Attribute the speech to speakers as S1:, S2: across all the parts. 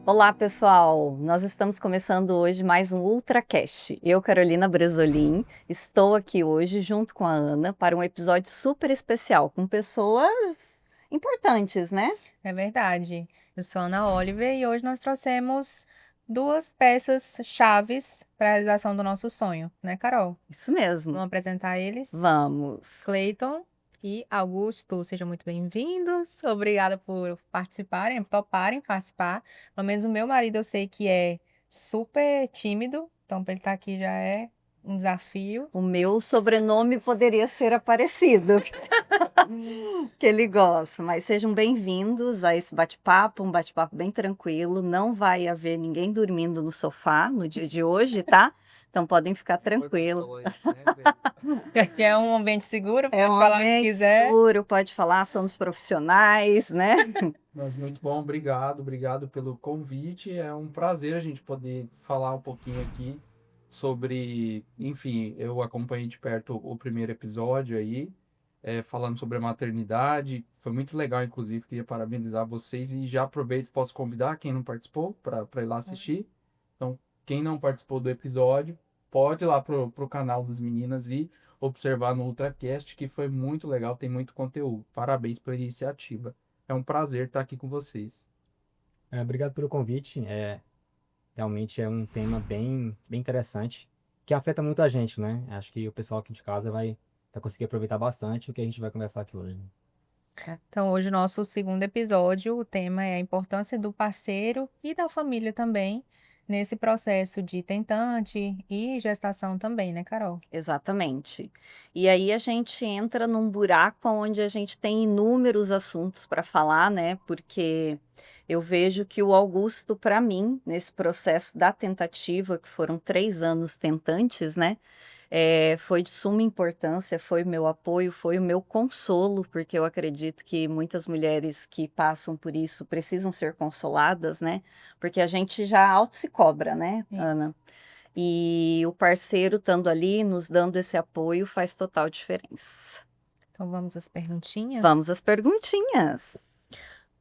S1: Olá, pessoal! Nós estamos começando hoje mais um UltraCast. Eu, Carolina Bresolim, estou aqui hoje junto com a Ana para um episódio super especial com pessoas importantes, né?
S2: É verdade. Eu sou Ana Oliver e hoje nós trouxemos duas peças chaves para a realização do nosso sonho, né, Carol?
S1: Isso mesmo.
S2: Vamos apresentar eles?
S1: Vamos.
S2: Cleiton e Augusto. Sejam muito bem-vindos. Obrigada por participarem, por toparem participar. Pelo menos o meu marido eu sei que é super tímido, então para ele estar aqui já é um desafio.
S1: O meu sobrenome poderia ser Aparecido, que ele gosta, mas sejam bem-vindos a esse bate-papo, um bate-papo bem tranquilo. Não vai haver ninguém dormindo no sofá no dia de hoje, tá? Então podem ficar tranquilos.
S2: Que é um ambiente seguro,
S1: É
S2: pode
S1: um
S2: falar o que
S1: ambiente
S2: quiser.
S1: seguro, pode falar, somos profissionais, né?
S3: Mas muito bom, obrigado pelo convite. É um prazer a gente poder falar um pouquinho aqui sobre, enfim, eu acompanhei de perto o primeiro episódio aí, falando sobre a maternidade. Foi muito legal, inclusive, queria parabenizar vocês e já aproveito, posso convidar quem não participou para ir lá assistir. Então, quem não participou do episódio, pode ir lá pro canal das meninas e observar no UltraCast, que foi muito legal, tem muito conteúdo. Parabéns pela iniciativa. É um prazer estar aqui com vocês.
S4: Obrigado pelo convite. Realmente é um tema bem interessante, que afeta muito a gente, né? Acho que o pessoal aqui de casa vai conseguir aproveitar bastante o que a gente vai conversar aqui hoje.
S2: Então, hoje, o nosso segundo episódio, o tema é a importância do parceiro e da família também nesse processo de tentante e gestação também, né, Carol?
S1: Exatamente. E aí a gente entra num buraco onde a gente tem inúmeros assuntos para falar, né? Porque eu vejo que o Augusto, para mim, nesse processo da tentativa, que foram 3 anos tentantes, né? Foi de suma importância, foi o meu apoio, foi o meu consolo, porque eu acredito que muitas mulheres que passam por isso precisam ser consoladas, né? Porque a gente já auto se cobra, né,
S2: Isso.
S1: Ana? E o parceiro estando ali, nos dando esse apoio, faz total diferença.
S2: Então, vamos às perguntinhas.
S1: Vamos às perguntinhas.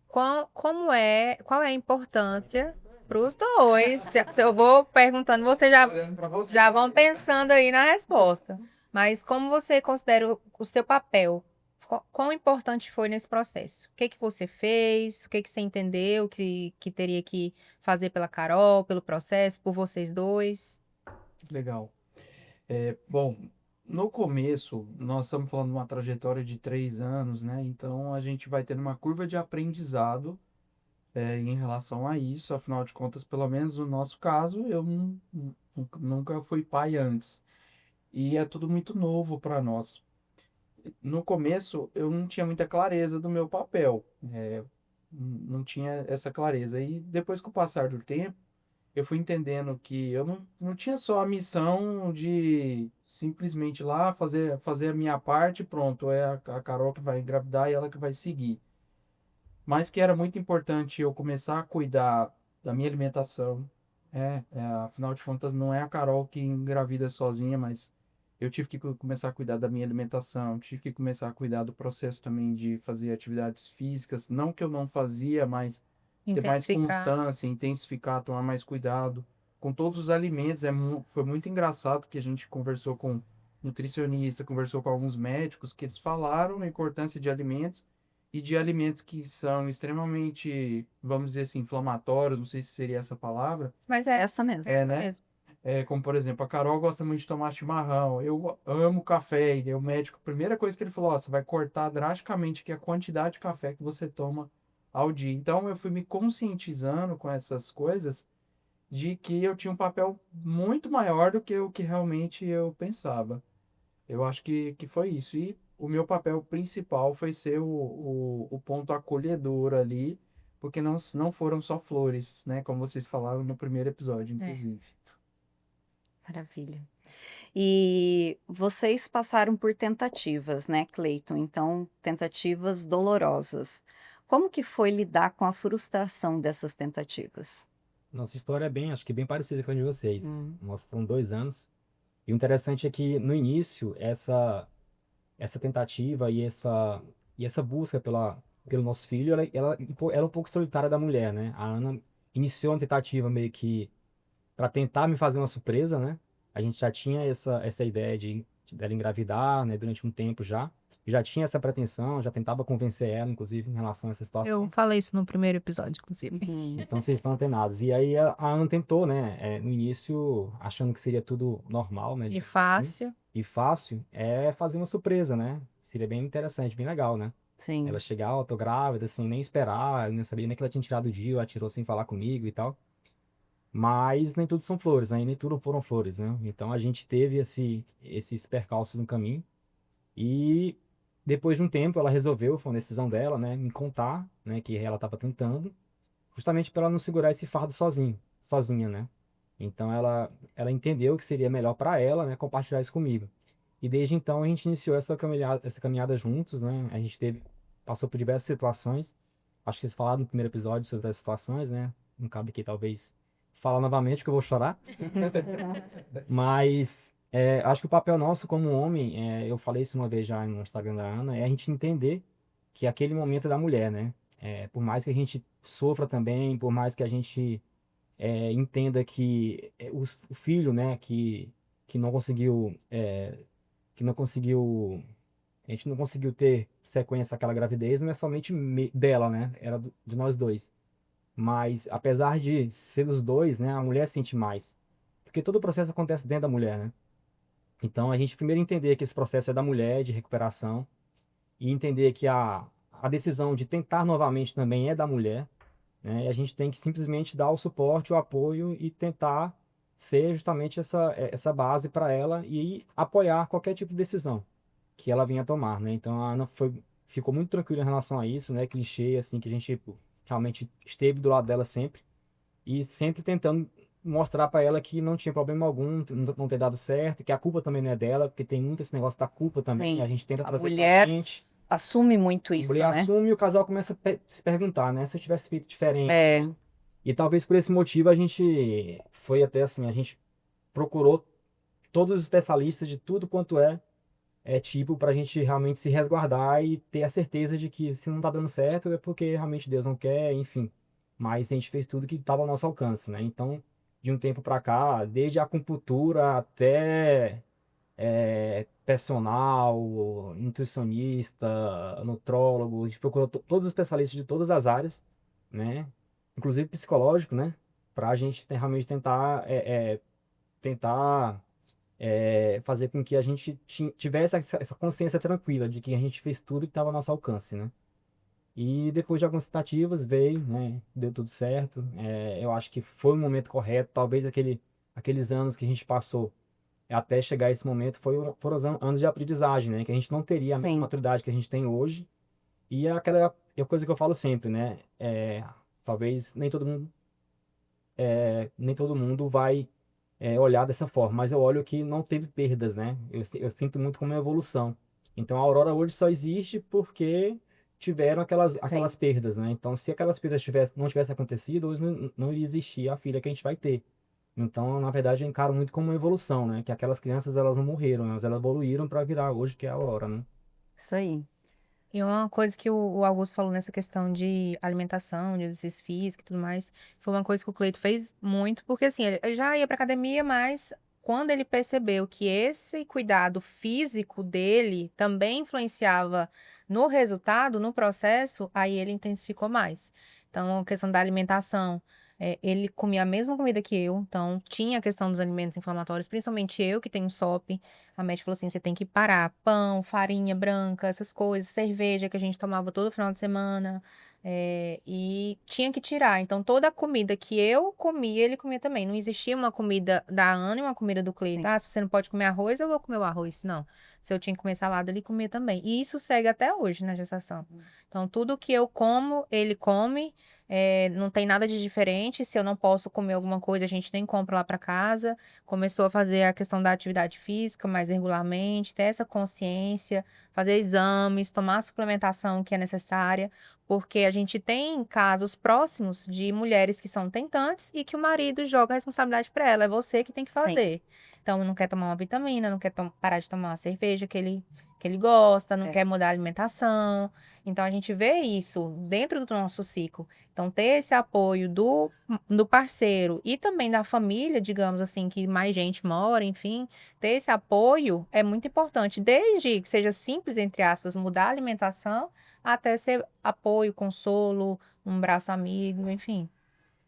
S2: Qual é a importância para os dois? Eu vou perguntando, vocês
S3: Olhando para você.
S2: já vão pensando aí na resposta. Mas como você considera o seu papel? Quão importante foi nesse processo? O que que você fez? O que que você entendeu que teria que fazer pela Carol, pelo processo, por vocês dois?
S3: Legal. Bom, no começo, nós estamos falando de uma trajetória de 3 anos, né? Então, a gente vai tendo uma curva de aprendizado, em relação a isso. Afinal de contas, pelo menos no nosso caso, eu nunca fui pai antes. E é tudo muito novo para nós. No começo, eu não tinha muita clareza do meu papel. Não tinha essa clareza. E depois, com o passar do tempo, eu fui entendendo que eu não tinha só a missão de simplesmente ir lá fazer a minha parte, pronto, é a Carol que vai engravidar e ela que vai seguir. Mas que era muito importante eu começar a cuidar da minha alimentação. Afinal de contas, não é a Carol que engravida sozinha, mas eu tive que começar a cuidar da minha alimentação, tive que começar a cuidar do processo também de fazer atividades físicas. Não que eu não fazia, mas ter mais
S2: Intensificar.
S3: constância, intensificar, tomar mais cuidado com todos os alimentos. Foi muito engraçado que a gente conversou com nutricionista, conversou com alguns médicos que eles falaram a importância de alimentos e de alimentos que são extremamente, vamos dizer assim, inflamatórios, não sei se seria essa palavra,
S2: Mas
S1: Essa mesmo.
S2: é essa
S3: né?
S2: mesmo.
S3: Como, por exemplo, a Carol gosta muito de tomar chimarrão. Eu amo café. E o médico, a primeira coisa que ele falou, ó, você vai cortar drasticamente aqui a quantidade de café que você toma ao dia. Então, eu fui me conscientizando com essas coisas de que eu tinha um papel muito maior do que o que realmente eu pensava. Eu acho que foi isso. E o meu papel principal foi ser o ponto acolhedor ali, porque não foram só flores, né? Como vocês falaram no primeiro episódio,
S2: É.
S3: inclusive.
S1: Maravilha. E vocês passaram por tentativas, né, Cleiton? Então, tentativas dolorosas. Como que foi lidar com a frustração dessas tentativas?
S4: Nossa história é acho que bem parecida com a de vocês.
S1: Hum.
S4: Nós foram 2 anos. E o interessante é que, no início, essa tentativa e essa busca pelo nosso filho, ela era um pouco solitária da mulher, né? A Ana iniciou uma tentativa meio que para tentar me fazer uma surpresa, né? A gente já tinha essa ideia de dela engravidar, né, durante um tempo já. Já tinha essa pretensão, já tentava convencer ela, inclusive, em relação a essa
S2: Eu
S4: situação.
S2: falei isso no primeiro episódio, inclusive.
S1: Uhum.
S4: Então vocês estão antenados. E aí a Ana tentou, né, no início, achando que seria tudo normal, né,
S2: E
S4: digamos assim,
S2: fácil.
S4: e fácil, fazer uma surpresa, né? Seria bem interessante, bem legal, né?
S1: Sim.
S4: Ela chegar, ó, tô grávida, assim, nem esperar, eu não sabia nem que ela tinha tirado o dia, ela tirou sem falar comigo e tal. Mas nem tudo são flores, né? E nem tudo foram flores, né? Então a gente teve esses percalços no caminho. E depois de um tempo ela resolveu, foi uma decisão dela, né? Me contar, né? Que ela estava tentando, justamente para ela não segurar esse fardo sozinha, né? Então ela entendeu que seria melhor para ela, né? Compartilhar isso comigo. E desde então a gente iniciou essa caminhada juntos, né? A gente passou por diversas situações. Acho que vocês falaram no primeiro episódio sobre as situações, né? Não cabe aqui talvez falar novamente que eu vou chorar. Mas acho que o papel nosso como homem, eu falei isso uma vez já no Instagram da Ana, é a gente entender que aquele momento é da mulher, né? Por mais que a gente sofra também, por mais que a gente entenda que o filho, né, que não conseguiu, que não conseguiu, a gente não conseguiu ter sequência àquela gravidez, não é somente dela, né? Era de nós dois. Mas apesar de ser os dois, né, a mulher sente mais. Porque todo o processo acontece dentro da mulher, né? Então a gente primeiro entender que esse processo é da mulher, de recuperação, e entender que a decisão de tentar novamente também é da mulher, né? E a gente tem que simplesmente dar o suporte, o apoio e tentar ser justamente essa base para ela e apoiar qualquer tipo de decisão que ela venha tomar, né? Então a Ana ficou muito tranquila em relação a isso, né? Clichê, assim, que a gente realmente esteve do lado dela sempre e sempre tentando mostrar para ela que não tinha problema algum, não ter dado certo, que a culpa também não é dela, porque tem muito esse negócio da culpa também,
S1: Sim.
S4: a gente tenta
S1: A
S4: trazer pra
S1: mulher
S4: gente.
S1: assume muito
S4: A
S1: isso,
S4: mulher
S1: né?
S4: assume e o casal começa a se perguntar, né? Se eu tivesse feito diferente.
S1: É,
S4: E talvez por esse motivo a gente foi até assim, a gente procurou todos os especialistas de tudo quanto é tipo para a gente realmente se resguardar e ter a certeza de que se não tá dando certo é porque realmente Deus não quer, enfim. Mas a gente fez tudo que estava ao nosso alcance, né? Então, de um tempo para cá, desde a acupuntura até personal, nutricionista, nutrólogo, a gente procurou todos os especialistas de todas as áreas, né? Inclusive psicológico, né? Para a gente realmente tentar fazer com que a gente tivesse essa consciência tranquila de que a gente fez tudo que estava ao nosso alcance, né? E depois de algumas tentativas veio, né? Deu tudo certo. Eu acho que foi o momento correto. Talvez aqueles anos que a gente passou até chegar a esse momento foram os anos de aprendizagem, né? Que a gente não teria a mesma
S1: sim,
S4: maturidade que a gente tem hoje. E é a coisa que eu falo sempre, né? Talvez nem todo mundo vai olhar dessa forma, mas eu olho que não teve perdas, né? Eu sinto muito como uma evolução. Então a Aurora hoje só existe porque tiveram aquelas
S1: sim.
S4: perdas, né? Então se aquelas perdas não tivessem acontecido, hoje não iria existir a filha que a gente vai ter. Então, na verdade, eu encaro muito como uma evolução, né? Que aquelas crianças, elas não morreram, elas evoluíram para virar hoje, que é a Aurora, né?
S1: Isso aí.
S2: E uma coisa que o Augusto falou nessa questão de alimentação, de exercício físico e tudo mais, foi uma coisa que o Cleito fez muito, porque assim, ele já ia pra academia, mas quando ele percebeu que esse cuidado físico dele também influenciava no resultado, no processo, aí ele intensificou mais. Então, a questão da alimentação, ele comia a mesma comida que eu, então tinha a questão dos alimentos inflamatórios, principalmente eu que tenho SOP. A médica falou assim: você tem que parar. Pão, farinha branca, essas coisas, cerveja que a gente tomava todo final de semana. E tinha que tirar. Então, toda a comida que eu comia, ele comia também. Não existia uma comida da Ana e uma comida do Cleiton.
S1: Sim.
S2: Ah, se você não pode comer arroz, eu vou comer o arroz. Não. Se eu tinha que comer salada, ele comia também. E isso segue até hoje na gestação. Então, tudo que eu como, ele come. Não tem nada de diferente. Se eu não posso comer alguma coisa, a gente nem compra lá para casa. Começou a fazer a questão da atividade física mais regularmente, ter essa consciência, fazer exames, tomar a suplementação que é necessária, porque a gente tem casos próximos de mulheres que são tentantes e que o marido joga a responsabilidade para ela, é você que tem que
S1: Sim.
S2: fazer. Então, não quer tomar uma vitamina, não quer parar de tomar uma cerveja que que ele gosta, não
S1: É.
S2: quer mudar a alimentação. Então, a gente vê isso dentro do nosso ciclo. Então, ter esse apoio do parceiro e também da família, digamos assim, que mais gente mora, enfim, ter esse apoio é muito importante. Desde que seja simples, entre aspas, mudar a alimentação, até ser apoio, consolo, um braço amigo, enfim.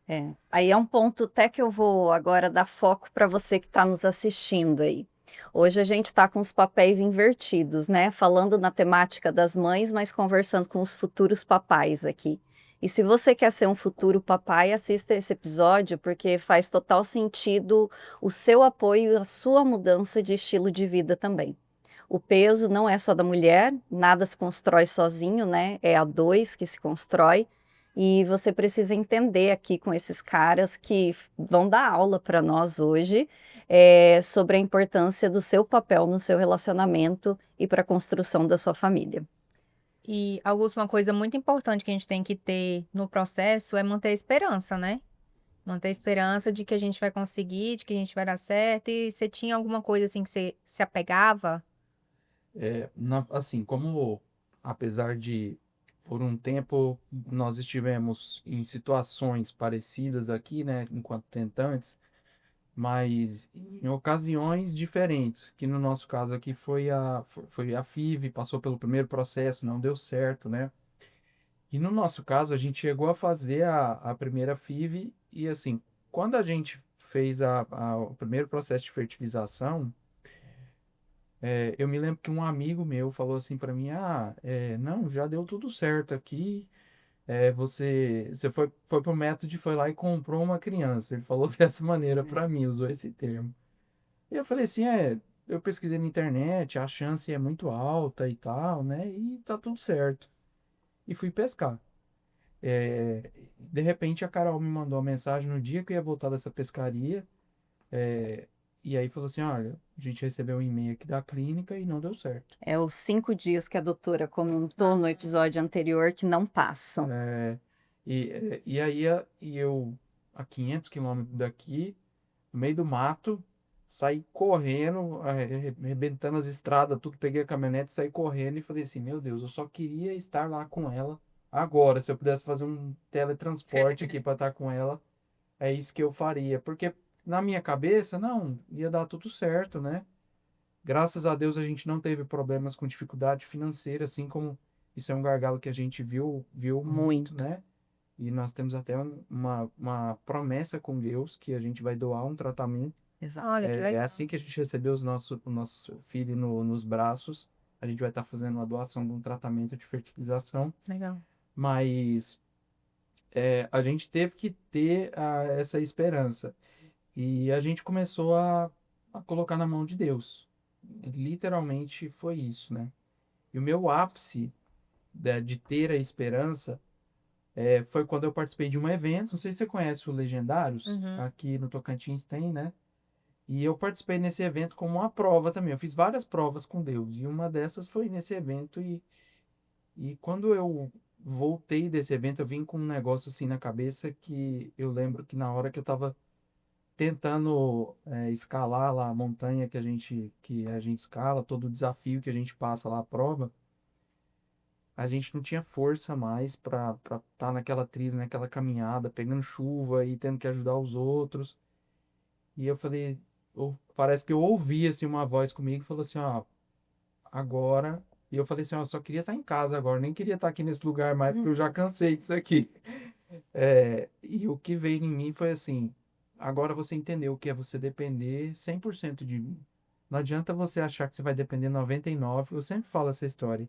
S1: É. Aí é um ponto até que eu vou agora dar foco para você que está nos assistindo aí. Hoje a gente está com os papéis invertidos, né? Falando na temática das mães, mas conversando com os futuros papais aqui. E se você quer ser um futuro papai, assista esse episódio, porque faz total sentido o seu apoio e a sua mudança de estilo de vida também. O peso não é só da mulher, nada se constrói sozinho, né? É a dois que se constrói. E você precisa entender aqui com esses caras que vão dar aula para nós hoje sobre a importância do seu papel no seu relacionamento e para a construção da sua família.
S2: E, Augusto, uma coisa muito importante que a gente tem que ter no processo é manter a esperança, né? Manter a esperança de que a gente vai conseguir, de que a gente vai dar certo. E você tinha alguma coisa assim que você se apegava?
S3: Assim, como apesar de por um tempo nós estivemos em situações parecidas aqui, né, enquanto tentantes, mas em ocasiões diferentes, que no nosso caso aqui foi a FIV, passou pelo primeiro processo, não deu certo, né? E no nosso caso, a gente chegou a fazer a primeira FIV e, assim, quando a gente fez o primeiro processo de fertilização, eu me lembro que um amigo meu falou assim para mim, não, já deu tudo certo aqui, você foi pro método e foi lá e comprou uma criança. Ele falou dessa maneira para mim, usou esse termo. E eu falei assim, eu pesquisei na internet, a chance é muito alta e tal, né? E tá tudo certo. E fui pescar. De repente a Carol me mandou uma mensagem no dia que eu ia voltar dessa pescaria. E aí falou assim, olha, a gente recebeu um e-mail aqui da clínica e não deu certo.
S1: É os 5 dias que a doutora comentou no episódio anterior que não passam.
S3: E aí eu, a 500 quilômetros daqui, no meio do mato, saí correndo, arrebentando as estradas, tudo, peguei a caminhonete, saí correndo e falei assim, meu Deus, eu só queria estar lá com ela agora. Se eu pudesse fazer um teletransporte aqui para estar com ela, é isso que eu faria. Porque na minha cabeça, não, ia dar tudo certo, né? Graças a Deus a gente não teve problemas com dificuldade financeira, assim como isso é um gargalo que a gente viu muito,
S1: Muito.
S3: né? E nós temos até uma promessa com Deus que a gente vai doar um tratamento.
S1: Exato.
S2: Olha, que
S3: É
S2: legal.
S3: assim que a gente receber o nosso filho nos braços, a gente vai estar fazendo uma doação de um tratamento de fertilização.
S2: Legal.
S3: Mas a gente teve que ter essa esperança. E a gente começou a colocar na mão de Deus. Literalmente foi isso, né? E o meu ápice de ter a esperança foi quando eu participei de um evento. Não sei se você conhece o Legendários,
S2: Uhum.
S3: aqui no Tocantins tem, né? E eu participei nesse evento como uma prova também. Eu fiz várias provas com Deus. E uma dessas foi nesse evento. E quando eu voltei desse evento, eu vim com um negócio assim na cabeça que eu lembro que na hora que eu tava tentando escalar lá a montanha que a gente escala, todo o desafio que a gente passa lá, a prova, a gente não tinha força mais para estar naquela trilha, naquela caminhada, pegando chuva e tendo que ajudar os outros. E eu falei, parece que eu ouvi assim uma voz comigo e falou assim, ó, agora. E eu falei assim, ó, eu só queria estar em casa agora, nem queria estar aqui nesse lugar mais, porque eu já cansei disso aqui. E o que veio em mim foi assim, agora você entendeu o que é você depender 100% de mim. Não adianta você achar que você vai depender 99%. Eu sempre falo essa história,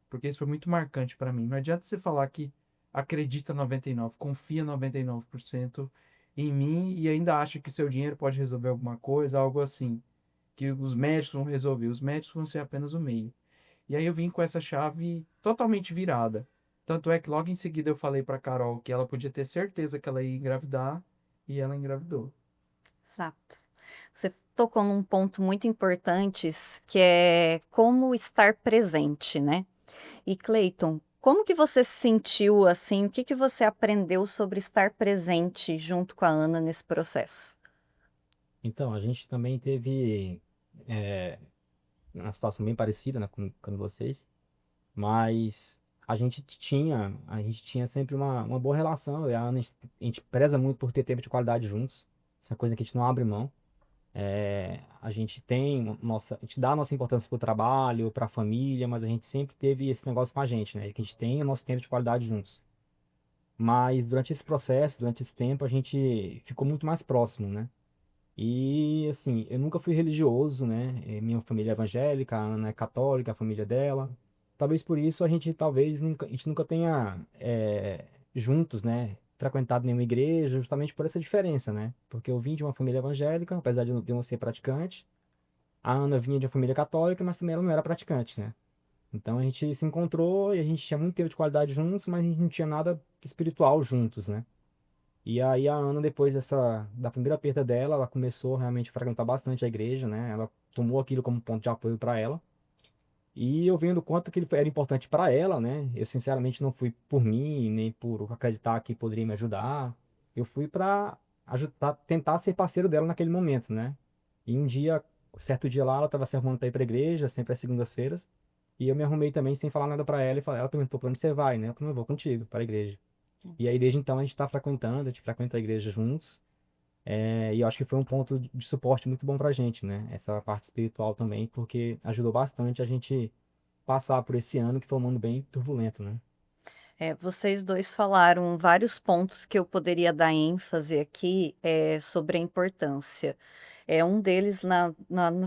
S3: porque isso foi muito marcante para mim. Não adianta você falar que acredita 99%, confia 99% em mim e ainda acha que seu dinheiro pode resolver alguma coisa, algo assim, que os médicos vão resolver. Os médicos vão ser apenas o meio. E aí eu vim com essa chave totalmente virada. Tanto é que logo em seguida eu falei para Carol que ela podia ter certeza que ela ia engravidar e ela engravidou.
S1: Exato. Você tocou num ponto muito importante, que é como estar presente, né? E Cleiton, como que você se sentiu assim? O que que você aprendeu sobre estar presente junto com a Ana nesse processo?
S4: Então, a gente também teve, uma situação bem parecida, né, com vocês, mas a gente tinha sempre uma boa relação. E a gente preza muito por ter tempo de qualidade juntos. Isso é uma coisa que a gente não abre mão. A gente a gente dá a nossa importância pro trabalho, pra família, mas a gente sempre teve esse negócio com a gente, né? Que a gente tem o nosso tempo de qualidade juntos. Mas durante esse processo, durante esse tempo, a gente ficou muito mais próximo, né? E assim, eu nunca fui religioso, né? Minha família é evangélica, a Ana é católica, a família dela. Talvez por isso a gente nunca tenha juntos, né? Frequentado nenhuma igreja, justamente por essa diferença, né? Porque eu vim de uma família evangélica, apesar de eu não ser praticante. A Ana vinha de uma família católica, mas também ela não era praticante, né? Então a gente se encontrou e a gente tinha muito tempo de qualidade juntos, mas a gente não tinha nada espiritual juntos, né? E aí a Ana, depois da primeira perda dela, ela começou realmente a frequentar bastante a igreja, né? Ela tomou aquilo como ponto de apoio para ela. E eu vendo o quanto que era importante para ela, né? Eu sinceramente não fui por mim, nem por acreditar que poderia me ajudar. Eu fui para ajudar, tentar ser parceiro dela naquele momento, né? E certo dia lá, ela estava se arrumando para ir para a igreja, sempre às segundas-feiras. E eu me arrumei também sem falar nada para ela. Ela perguntou para onde você vai, né? Eu falei, eu vou contigo para a igreja. E aí, desde então, a gente está frequentando, a gente frequenta a igreja juntos. E eu acho que foi um ponto de suporte muito bom pra gente, né? Essa parte espiritual também, porque ajudou bastante a gente passar por esse ano, que foi um ano bem turbulento, né?
S1: Vocês dois falaram vários pontos que eu poderia dar ênfase aqui, sobre a importância. Um deles, na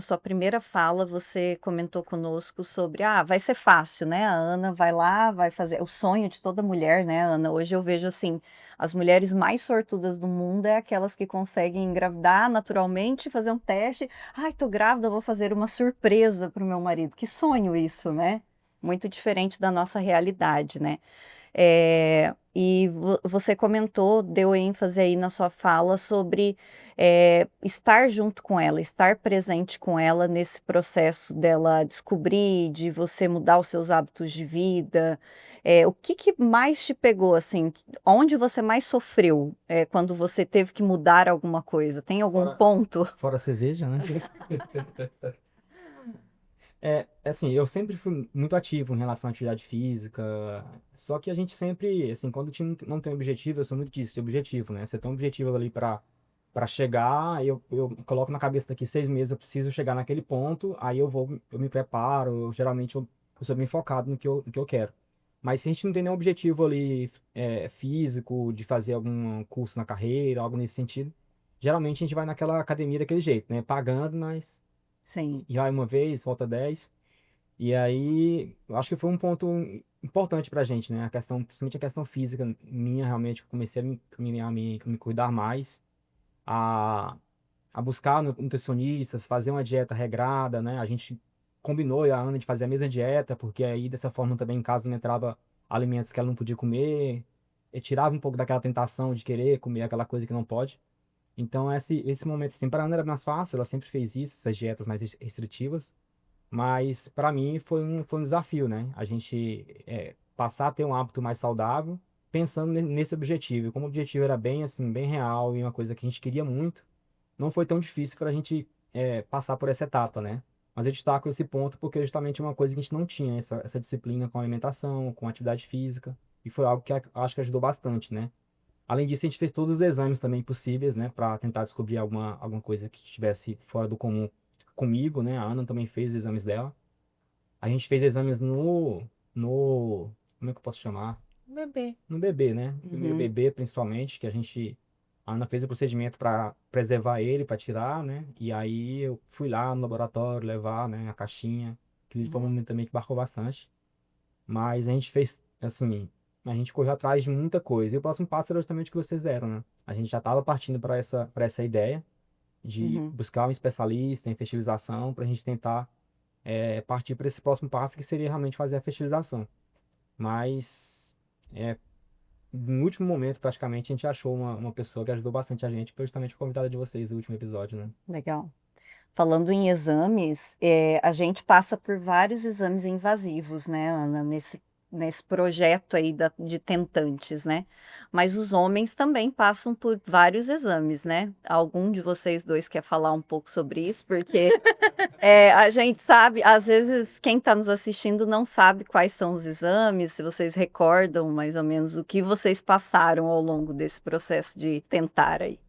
S1: sua primeira fala, você comentou conosco sobre, vai ser fácil, né? A Ana vai lá, vai fazer. O sonho de toda mulher, né, Ana? Hoje eu vejo assim, as mulheres mais sortudas do mundo é aquelas que conseguem engravidar naturalmente, fazer um teste. Ai, tô grávida, vou fazer uma surpresa para o meu marido. Que sonho isso, né? Muito diferente da nossa realidade, né? E você comentou, deu ênfase aí na sua fala sobre estar junto com ela, estar presente com ela nesse processo dela descobrir, de você mudar os seus hábitos de vida. O que que mais te pegou, assim? Onde você mais sofreu, quando você teve que mudar alguma coisa? Tem algum
S4: Fora,
S1: ponto?
S4: fora a cerveja, né? Assim, eu sempre fui muito ativo em relação à atividade física, só que a gente sempre, assim, quando o time não tem objetivo, eu sou muito disso, de objetivo, né? Você tem um objetivo ali para chegar, eu coloco na cabeça daqui 6 meses eu preciso chegar naquele ponto, aí eu me preparo, geralmente eu sou bem focado no que eu quero. Mas se a gente não tem nenhum objetivo ali físico, de fazer algum curso na carreira, algo nesse sentido, geralmente a gente vai naquela academia daquele jeito, né? Pagando, mas
S1: Sim.
S4: e vai uma vez, volta 10. E aí, eu acho que foi um ponto importante pra gente, né? Principalmente a questão física minha, realmente, eu comecei a me cuidar mais, a, a buscar nutricionistas, fazer uma dieta regrada, né? A gente combinou, eu e a Ana, de fazer a mesma dieta, porque aí, dessa forma, também em casa não entrava alimentos que ela não podia comer, e tirava um pouco daquela tentação de querer comer aquela coisa que não pode. Então, esse momento, assim, para a Ana era mais fácil, ela sempre fez isso, essas dietas mais restritivas. Mas para mim foi um desafio, né? A gente passar a ter um hábito mais saudável, pensando nesse objetivo. E como o objetivo era bem assim, bem real e uma coisa que a gente queria muito, não foi tão difícil para a gente passar por essa etapa, né? Mas eu destaco esse ponto porque justamente é uma coisa que a gente não tinha, essa disciplina com alimentação, com atividade física, e foi algo que acho que ajudou bastante, né? Além disso, a gente fez todos os exames também possíveis, né, para tentar descobrir alguma coisa que estivesse fora do comum comigo, né? A Ana também fez os exames dela. A gente fez exames como é que eu posso chamar?
S2: Bebê.
S4: No bebê, né? Primeiro
S1: Uhum.
S4: bebê, principalmente, a Ana fez o procedimento para preservar ele, para tirar, né? E aí eu fui lá no laboratório levar, né, a caixinha, que foi um momento também que marcou bastante. Mas a gente fez, assim, a gente correu atrás de muita coisa. E o próximo passo era justamente o que vocês deram, né? A gente já estava partindo para essa ideia de
S1: Uhum.
S4: buscar um especialista em fertilização para a gente tentar partir para esse próximo passo, que seria realmente fazer a fertilização. Mas, no último momento, praticamente, a gente achou uma pessoa que ajudou bastante a gente, que foi justamente a convidada de vocês do último episódio, né?
S1: Legal. Falando em exames, a gente passa por vários exames invasivos, né, Ana, nesse projeto aí de tentantes, né? Mas os homens também passam por vários exames, né? Algum de vocês dois quer falar um pouco sobre isso? Porque a gente sabe, às vezes quem está nos assistindo não sabe quais são os exames, se vocês recordam mais ou menos o que vocês passaram ao longo desse processo de tentar aí.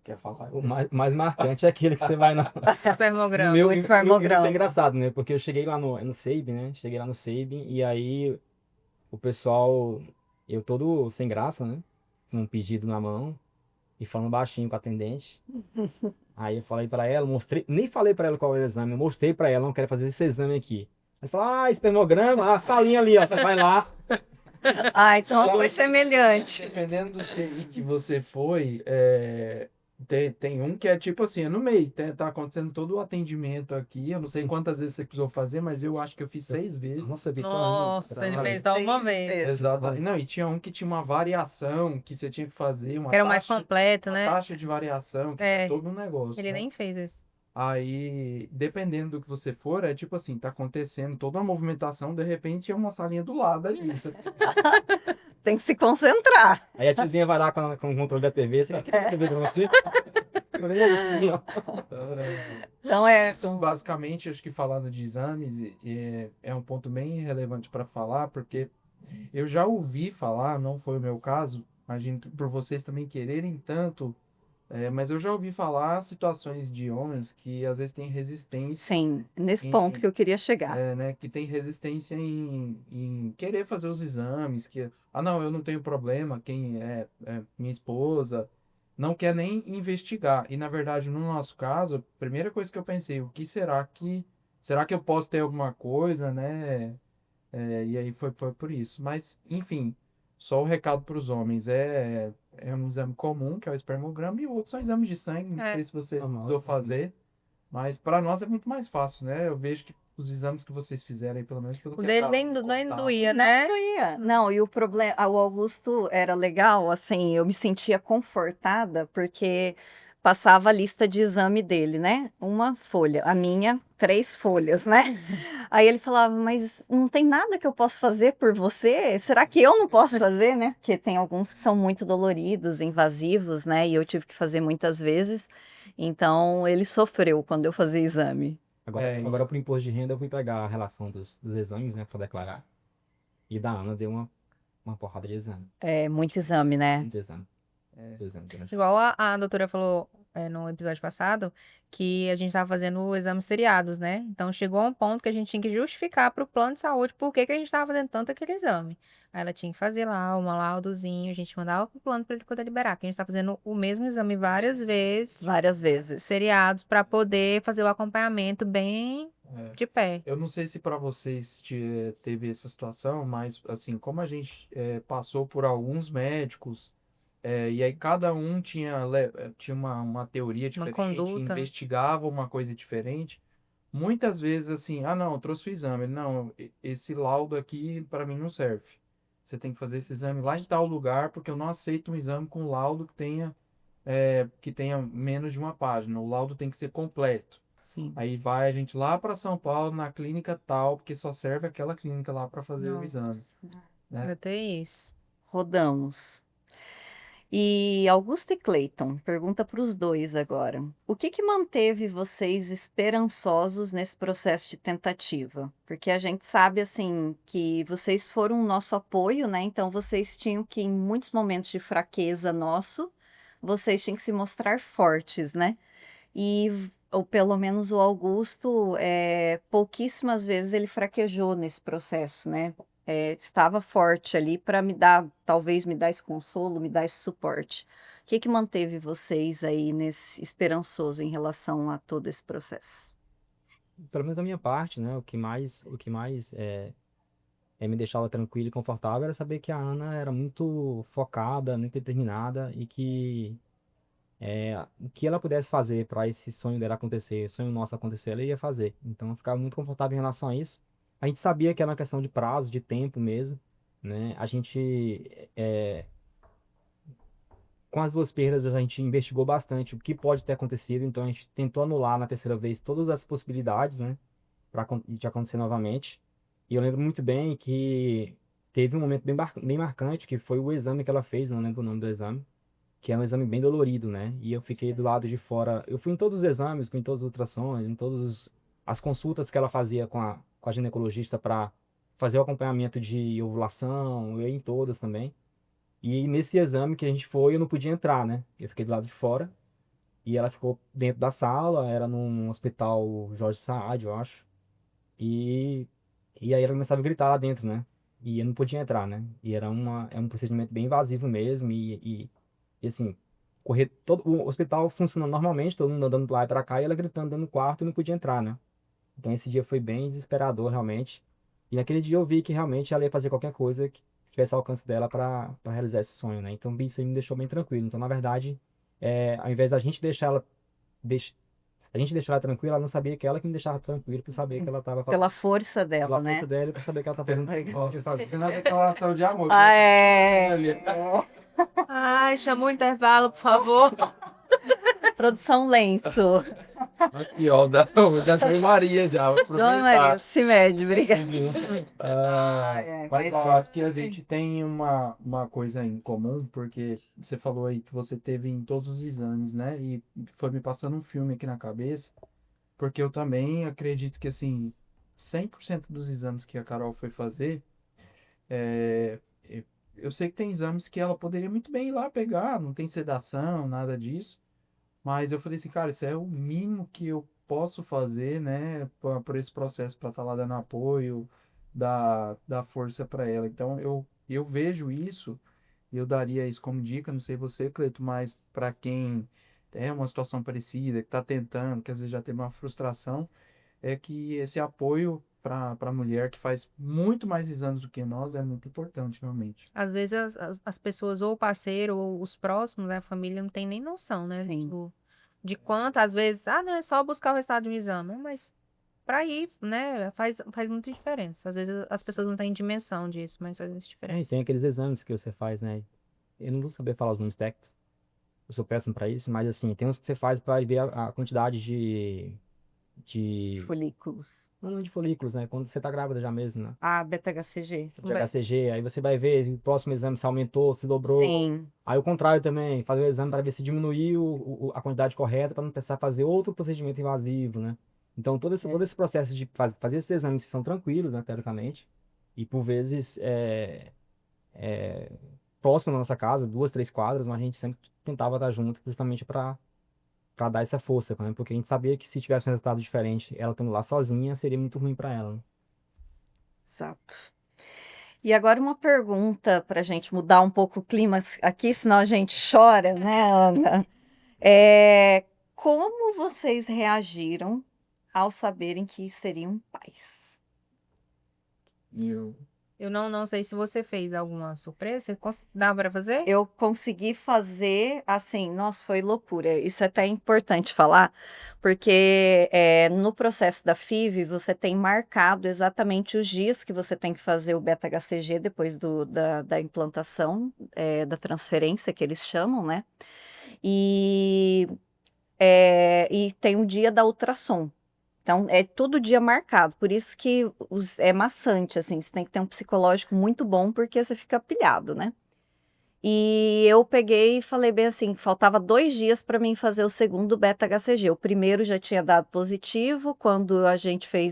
S3: Quer falar?
S4: O mais marcante é aquele que você vai no
S2: Espermograma.
S1: O
S4: e
S1: espermograma.
S4: é engraçado, né? Porque eu cheguei lá no SEIB, né? Cheguei lá no SEIB e aí o pessoal, eu todo sem graça, né? Com um pedido na mão e falando baixinho com a atendente. Aí eu falei pra ela, mostrei, nem falei pra ela qual era o exame, eu mostrei pra ela, não quero fazer esse exame aqui. Aí falou, espermograma, a salinha ali, ó, você vai lá.
S1: Ah, então foi semelhante.
S3: Dependendo do CI que você foi, tem um que é tipo assim, é no meio, tá acontecendo todo o atendimento aqui. Eu não sei quantas vezes você precisou fazer, mas eu acho que eu fiz 6 vezes.
S4: Nossa, eu vi só
S2: Nossa, ele fez só uma vez.
S3: Exato. Não, e tinha um que tinha uma variação que você tinha que fazer, uma
S2: Que era o mais
S3: taxa,
S2: completo,
S3: uma
S2: né?
S3: taxa de variação, que
S2: É.
S3: é todo um negócio,
S2: Ele
S3: né?
S2: nem fez isso.
S3: Aí, dependendo do que você for, é tipo assim, tá acontecendo toda uma movimentação, de repente é uma salinha do lado ali.
S1: Tem que se concentrar.
S4: Aí a tiazinha vai lá com o controle da TV, você quer a TV pra você? Eu falei, assim, ó.
S1: Então
S3: São basicamente, acho que falando de exames, é um ponto bem relevante para falar, porque eu já ouvi falar, não foi o meu caso, imagino que por vocês também quererem tanto, mas eu já ouvi falar situações de homens que às vezes têm resistência,
S1: sim, nesse ponto que eu queria chegar.
S3: né, que tem resistência em querer fazer os exames, que, não, eu não tenho problema, quem é minha esposa, não quer nem investigar. E, na verdade, no nosso caso, a primeira coisa que eu pensei, o que será que eu posso ter alguma coisa, né? E aí foi por isso. Mas, enfim, só o recado para os homens, é um exame comum, que é o espermograma, e o outro são exames de sangue, não sei se você
S4: Normal.
S3: precisou fazer. Mas para nós é muito mais fácil, né? Eu vejo que os exames que vocês fizeram aí, pelo menos pelo
S2: O
S3: que
S2: dele
S3: eu
S2: nem
S3: tava
S2: nem
S3: contato,
S2: doía, né?
S1: Não doía. Não, e o problema, o Augusto era legal, assim, eu me sentia confortada porque passava a lista de exame dele, né? Uma folha, a minha, 3 folhas, né? Aí ele falava, mas não tem nada que eu possa fazer por você? Será que eu não posso fazer, né? Porque tem alguns que são muito doloridos, invasivos, né? E eu tive que fazer muitas vezes. Então ele sofreu quando eu fazia exame.
S4: Agora pro imposto de renda eu fui pegar a relação dos exames, né, pra declarar. E da Ana deu uma porrada de exame.
S1: É muito exame, né?
S4: Muito exame. Muito exame.
S2: Igual a doutora falou no episódio passado, que a gente estava fazendo exames seriados, né? Então chegou a um ponto que a gente tinha que justificar para o plano de saúde por que a gente estava fazendo tanto aquele exame. Aí ela tinha que fazer lá um laudozinho, a gente mandava pro plano para ele poder liberar, que a gente está fazendo o mesmo exame várias vezes,
S1: Várias vezes.
S2: seriados, para poder fazer o acompanhamento bem de pé.
S3: Eu não sei se para vocês teve essa situação, mas assim, como a gente passou por alguns médicos, e aí cada um tinha uma teoria diferente,
S2: conduta.
S3: investigava uma coisa diferente. Muitas vezes assim, não, eu trouxe o exame. Não, esse laudo aqui para mim não serve. Você tem que fazer esse exame lá em tal lugar, porque eu não aceito um exame com laudo que tenha menos de uma página. O laudo tem que ser completo.
S1: Sim.
S3: Aí vai a gente lá para São Paulo, na clínica tal, porque só serve aquela clínica lá para fazer o exame. Né?
S2: Pra ter isso.
S1: Rodamos. E Augusto e Cleiton, pergunta para os dois agora. O que manteve vocês esperançosos nesse processo de tentativa? Porque a gente sabe, assim, que vocês foram o nosso apoio, né? Então, vocês tinham que, em muitos momentos de fraqueza nosso, vocês tinham que se mostrar fortes, né? Ou pelo menos o Augusto, pouquíssimas vezes ele fraquejou nesse processo, né? Estava forte ali para talvez me dar esse consolo, me dar esse suporte. O que manteve vocês aí nesse esperançoso em relação a todo esse processo?
S4: Pelo menos da minha parte, né, o que mais me deixava tranquilo e confortável era saber que a Ana era muito focada, muito determinada e que o que ela pudesse fazer para esse sonho dela acontecer, o sonho nosso acontecer, ela ia fazer. Então eu ficava muito confortável em relação a isso. A gente sabia que era uma questão de prazo, de tempo mesmo, né? A gente, com as 2 perdas, a gente investigou bastante o que pode ter acontecido, então a gente tentou anular na terceira vez todas as possibilidades, né? De acontecer novamente. E eu lembro muito bem que teve um momento bem marcante, que foi o exame que ela fez, não lembro o nome do exame, que é um exame bem dolorido, né? E eu fiquei do lado de fora. Eu fui em todos os exames, fui em todas as ultrassons, em todas as consultas que ela fazia com a ginecologista para fazer o acompanhamento de ovulação, eu ia em todas também. E nesse exame que a gente foi, eu não podia entrar, né? Eu fiquei do lado de fora. E ela ficou dentro da sala, era num hospital Jorge Saad, eu acho. E, e aí ela começava a gritar lá dentro, né? E eu não podia entrar, né? E é um procedimento bem invasivo mesmo. E assim, todo o hospital funcionando normalmente, todo mundo andando pra lá e pra cá, e ela gritando dentro do quarto e não podia entrar, né? Então esse dia foi bem desesperador, realmente. E naquele dia eu vi que realmente ela ia fazer qualquer coisa que tivesse ao alcance dela para realizar esse sonho, né? Então isso aí me deixou bem tranquilo. Então, na verdade, ao invés da gente deixar ela, deix... a gente deixar ela tranquila, ela não sabia que ela que me deixava tranquilo por saber que ela estava
S1: Pela força dela,
S4: pela força
S1: né?
S4: dela e por saber que ela tá fazendo.
S3: Nossa, tá fazendo a declaração de amor.
S1: Ah,
S3: Ali.
S1: é.
S2: Ai, chama o intervalo, por favor.
S1: Produção lenço.
S3: Aqui, ó, da Dona Maria já. Vou
S1: Dona Maria,
S3: aproveitar.
S1: se mede, obrigada.
S3: Mas eu acho que a gente tem uma coisa em comum, porque você falou aí que você teve em todos os exames, né? E foi me passando um filme aqui na cabeça, porque eu também acredito que, assim, 100% dos exames que a Carol foi fazer, é, eu sei que tem exames que ela poderia muito bem ir lá pegar, não tem sedação, nada disso. Mas eu falei assim, cara, isso é o mínimo que eu posso fazer, né, por esse processo para estar lá dando apoio, dar força para ela. Então eu vejo isso, e eu daria isso como dica, não sei você, Cleito, mas para quem tem uma situação parecida, que está tentando, que às vezes já teve uma frustração, é que esse apoio para a mulher que faz muito mais exames do que nós é muito importante, realmente.
S2: Às vezes as pessoas, ou o parceiro, ou os próximos, né, a família, não tem nem noção, né?
S1: Sim.
S2: Tipo, de quanto, às vezes, não, é só buscar o resultado de um exame. Mas pra ir, né, faz muita diferença. Às vezes as pessoas não têm dimensão disso, mas faz muita
S4: E
S2: diferença.
S4: tem aqueles exames que você faz, né? Eu não vou saber falar os nomes técnicos, eu sou péssimo para isso, mas assim, tem uns que você faz para ver a quantidade de
S1: Folículos.
S4: não de folículos, né? Quando você tá grávida já mesmo, né?
S1: Ah, beta-HCG.
S4: De HCG, aí você vai ver o próximo exame se aumentou, se dobrou.
S1: Sim.
S4: Aí o contrário também, fazer o exame para ver se diminuiu a quantidade correta para não precisar fazer outro procedimento invasivo, né? Então todo esse processo de fazer esses exames que são tranquilos, né, teoricamente, e por vezes próximo da nossa casa, 2, 3 quadras, mas a gente sempre tentava estar junto justamente para dar essa força, né? Porque a gente sabia que se tivesse um resultado diferente, ela estando lá sozinha, seria muito ruim para ela, né?
S1: Exato. E agora uma pergunta para a gente mudar um pouco o clima aqui, senão a gente chora, né, Ana? Como vocês reagiram ao saberem que seriam pais?
S2: Eu não sei se você fez alguma surpresa. Dá pra fazer?
S1: Eu consegui fazer assim, nossa, foi loucura. Isso é até importante falar, porque no processo da FIV você tem marcado exatamente os dias que você tem que fazer o beta-HCG depois da implantação, da transferência que eles chamam, né? E tem o dia da ultrassom. Então, é todo dia marcado. Por isso que é maçante, assim. Você tem que ter um psicológico muito bom, porque você fica pilhado, né? E eu peguei e falei bem assim, faltava 2 dias para mim fazer o segundo beta-HCG. O primeiro já tinha dado positivo, quando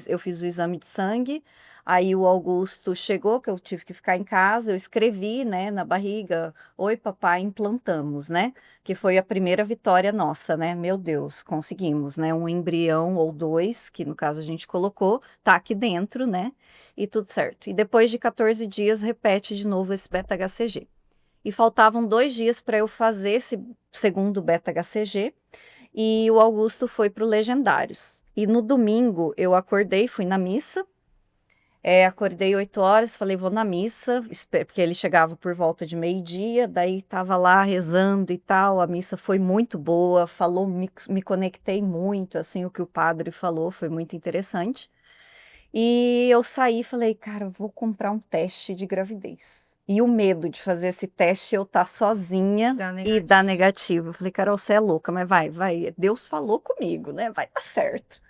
S1: eu fiz o exame de sangue, aí o Augusto chegou, que eu tive que ficar em casa, eu escrevi, né, na barriga, oi papai, implantamos, né, que foi a primeira vitória nossa, né, meu Deus, conseguimos, né, um embrião ou 2, que no caso a gente colocou, tá aqui dentro, né, e tudo certo. E depois de 14 dias, repete de novo esse beta-HCG. E faltavam 2 dias para eu fazer esse segundo beta-HCG, e o Augusto foi para o Legendários. E no domingo eu acordei, fui na missa, acordei 8 horas, falei, vou na missa, porque ele chegava por volta de meio-dia, daí estava lá rezando e tal, a missa foi muito boa, me conectei muito, assim, o que o padre falou, foi muito interessante. E eu saí e falei, cara, eu vou comprar um teste de gravidez. E o medo de fazer esse teste, eu estar sozinha e dar negativo. Eu falei, Carol, você é louca, mas vai. Deus falou comigo, né? Vai dar certo.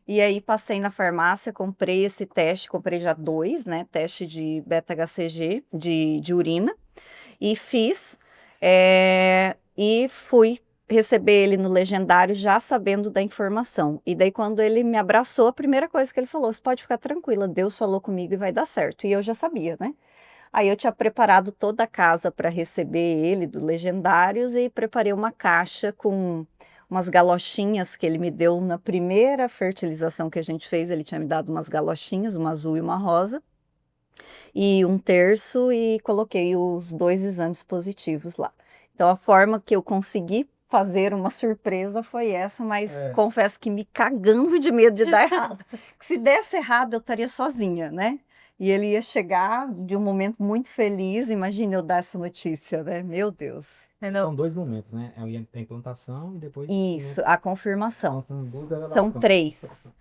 S1: E aí passei na farmácia, comprei esse teste, comprei já 2, né, teste de beta-HCG, de urina, e fiz, e fui receber ele no legendário já sabendo da informação. E daí quando ele me abraçou, a primeira coisa que ele falou: "Você pode ficar tranquila, Deus falou comigo e vai dar certo". E eu já sabia, né. Aí eu tinha preparado toda a casa para receber ele do Legendários e preparei uma caixa com umas galochinhas que ele me deu na primeira fertilização que a gente fez, ele tinha me dado umas galochinhas, uma azul e uma rosa, e um terço, e coloquei os 2 exames positivos lá. Então a forma que eu consegui fazer uma surpresa foi essa, mas
S3: É.
S1: confesso que me cagando de medo de dar errado. Que se desse errado eu estaria sozinha, né. E ele ia chegar de um momento muito feliz, imagina eu dar essa notícia, né, meu Deus.
S2: Entendeu?
S4: São 2 momentos, né? É a implantação e depois o
S1: Isso,
S4: nascimento.
S1: a
S4: Então
S1: confirmação.
S4: são 2
S1: São
S4: revelações.
S1: 3.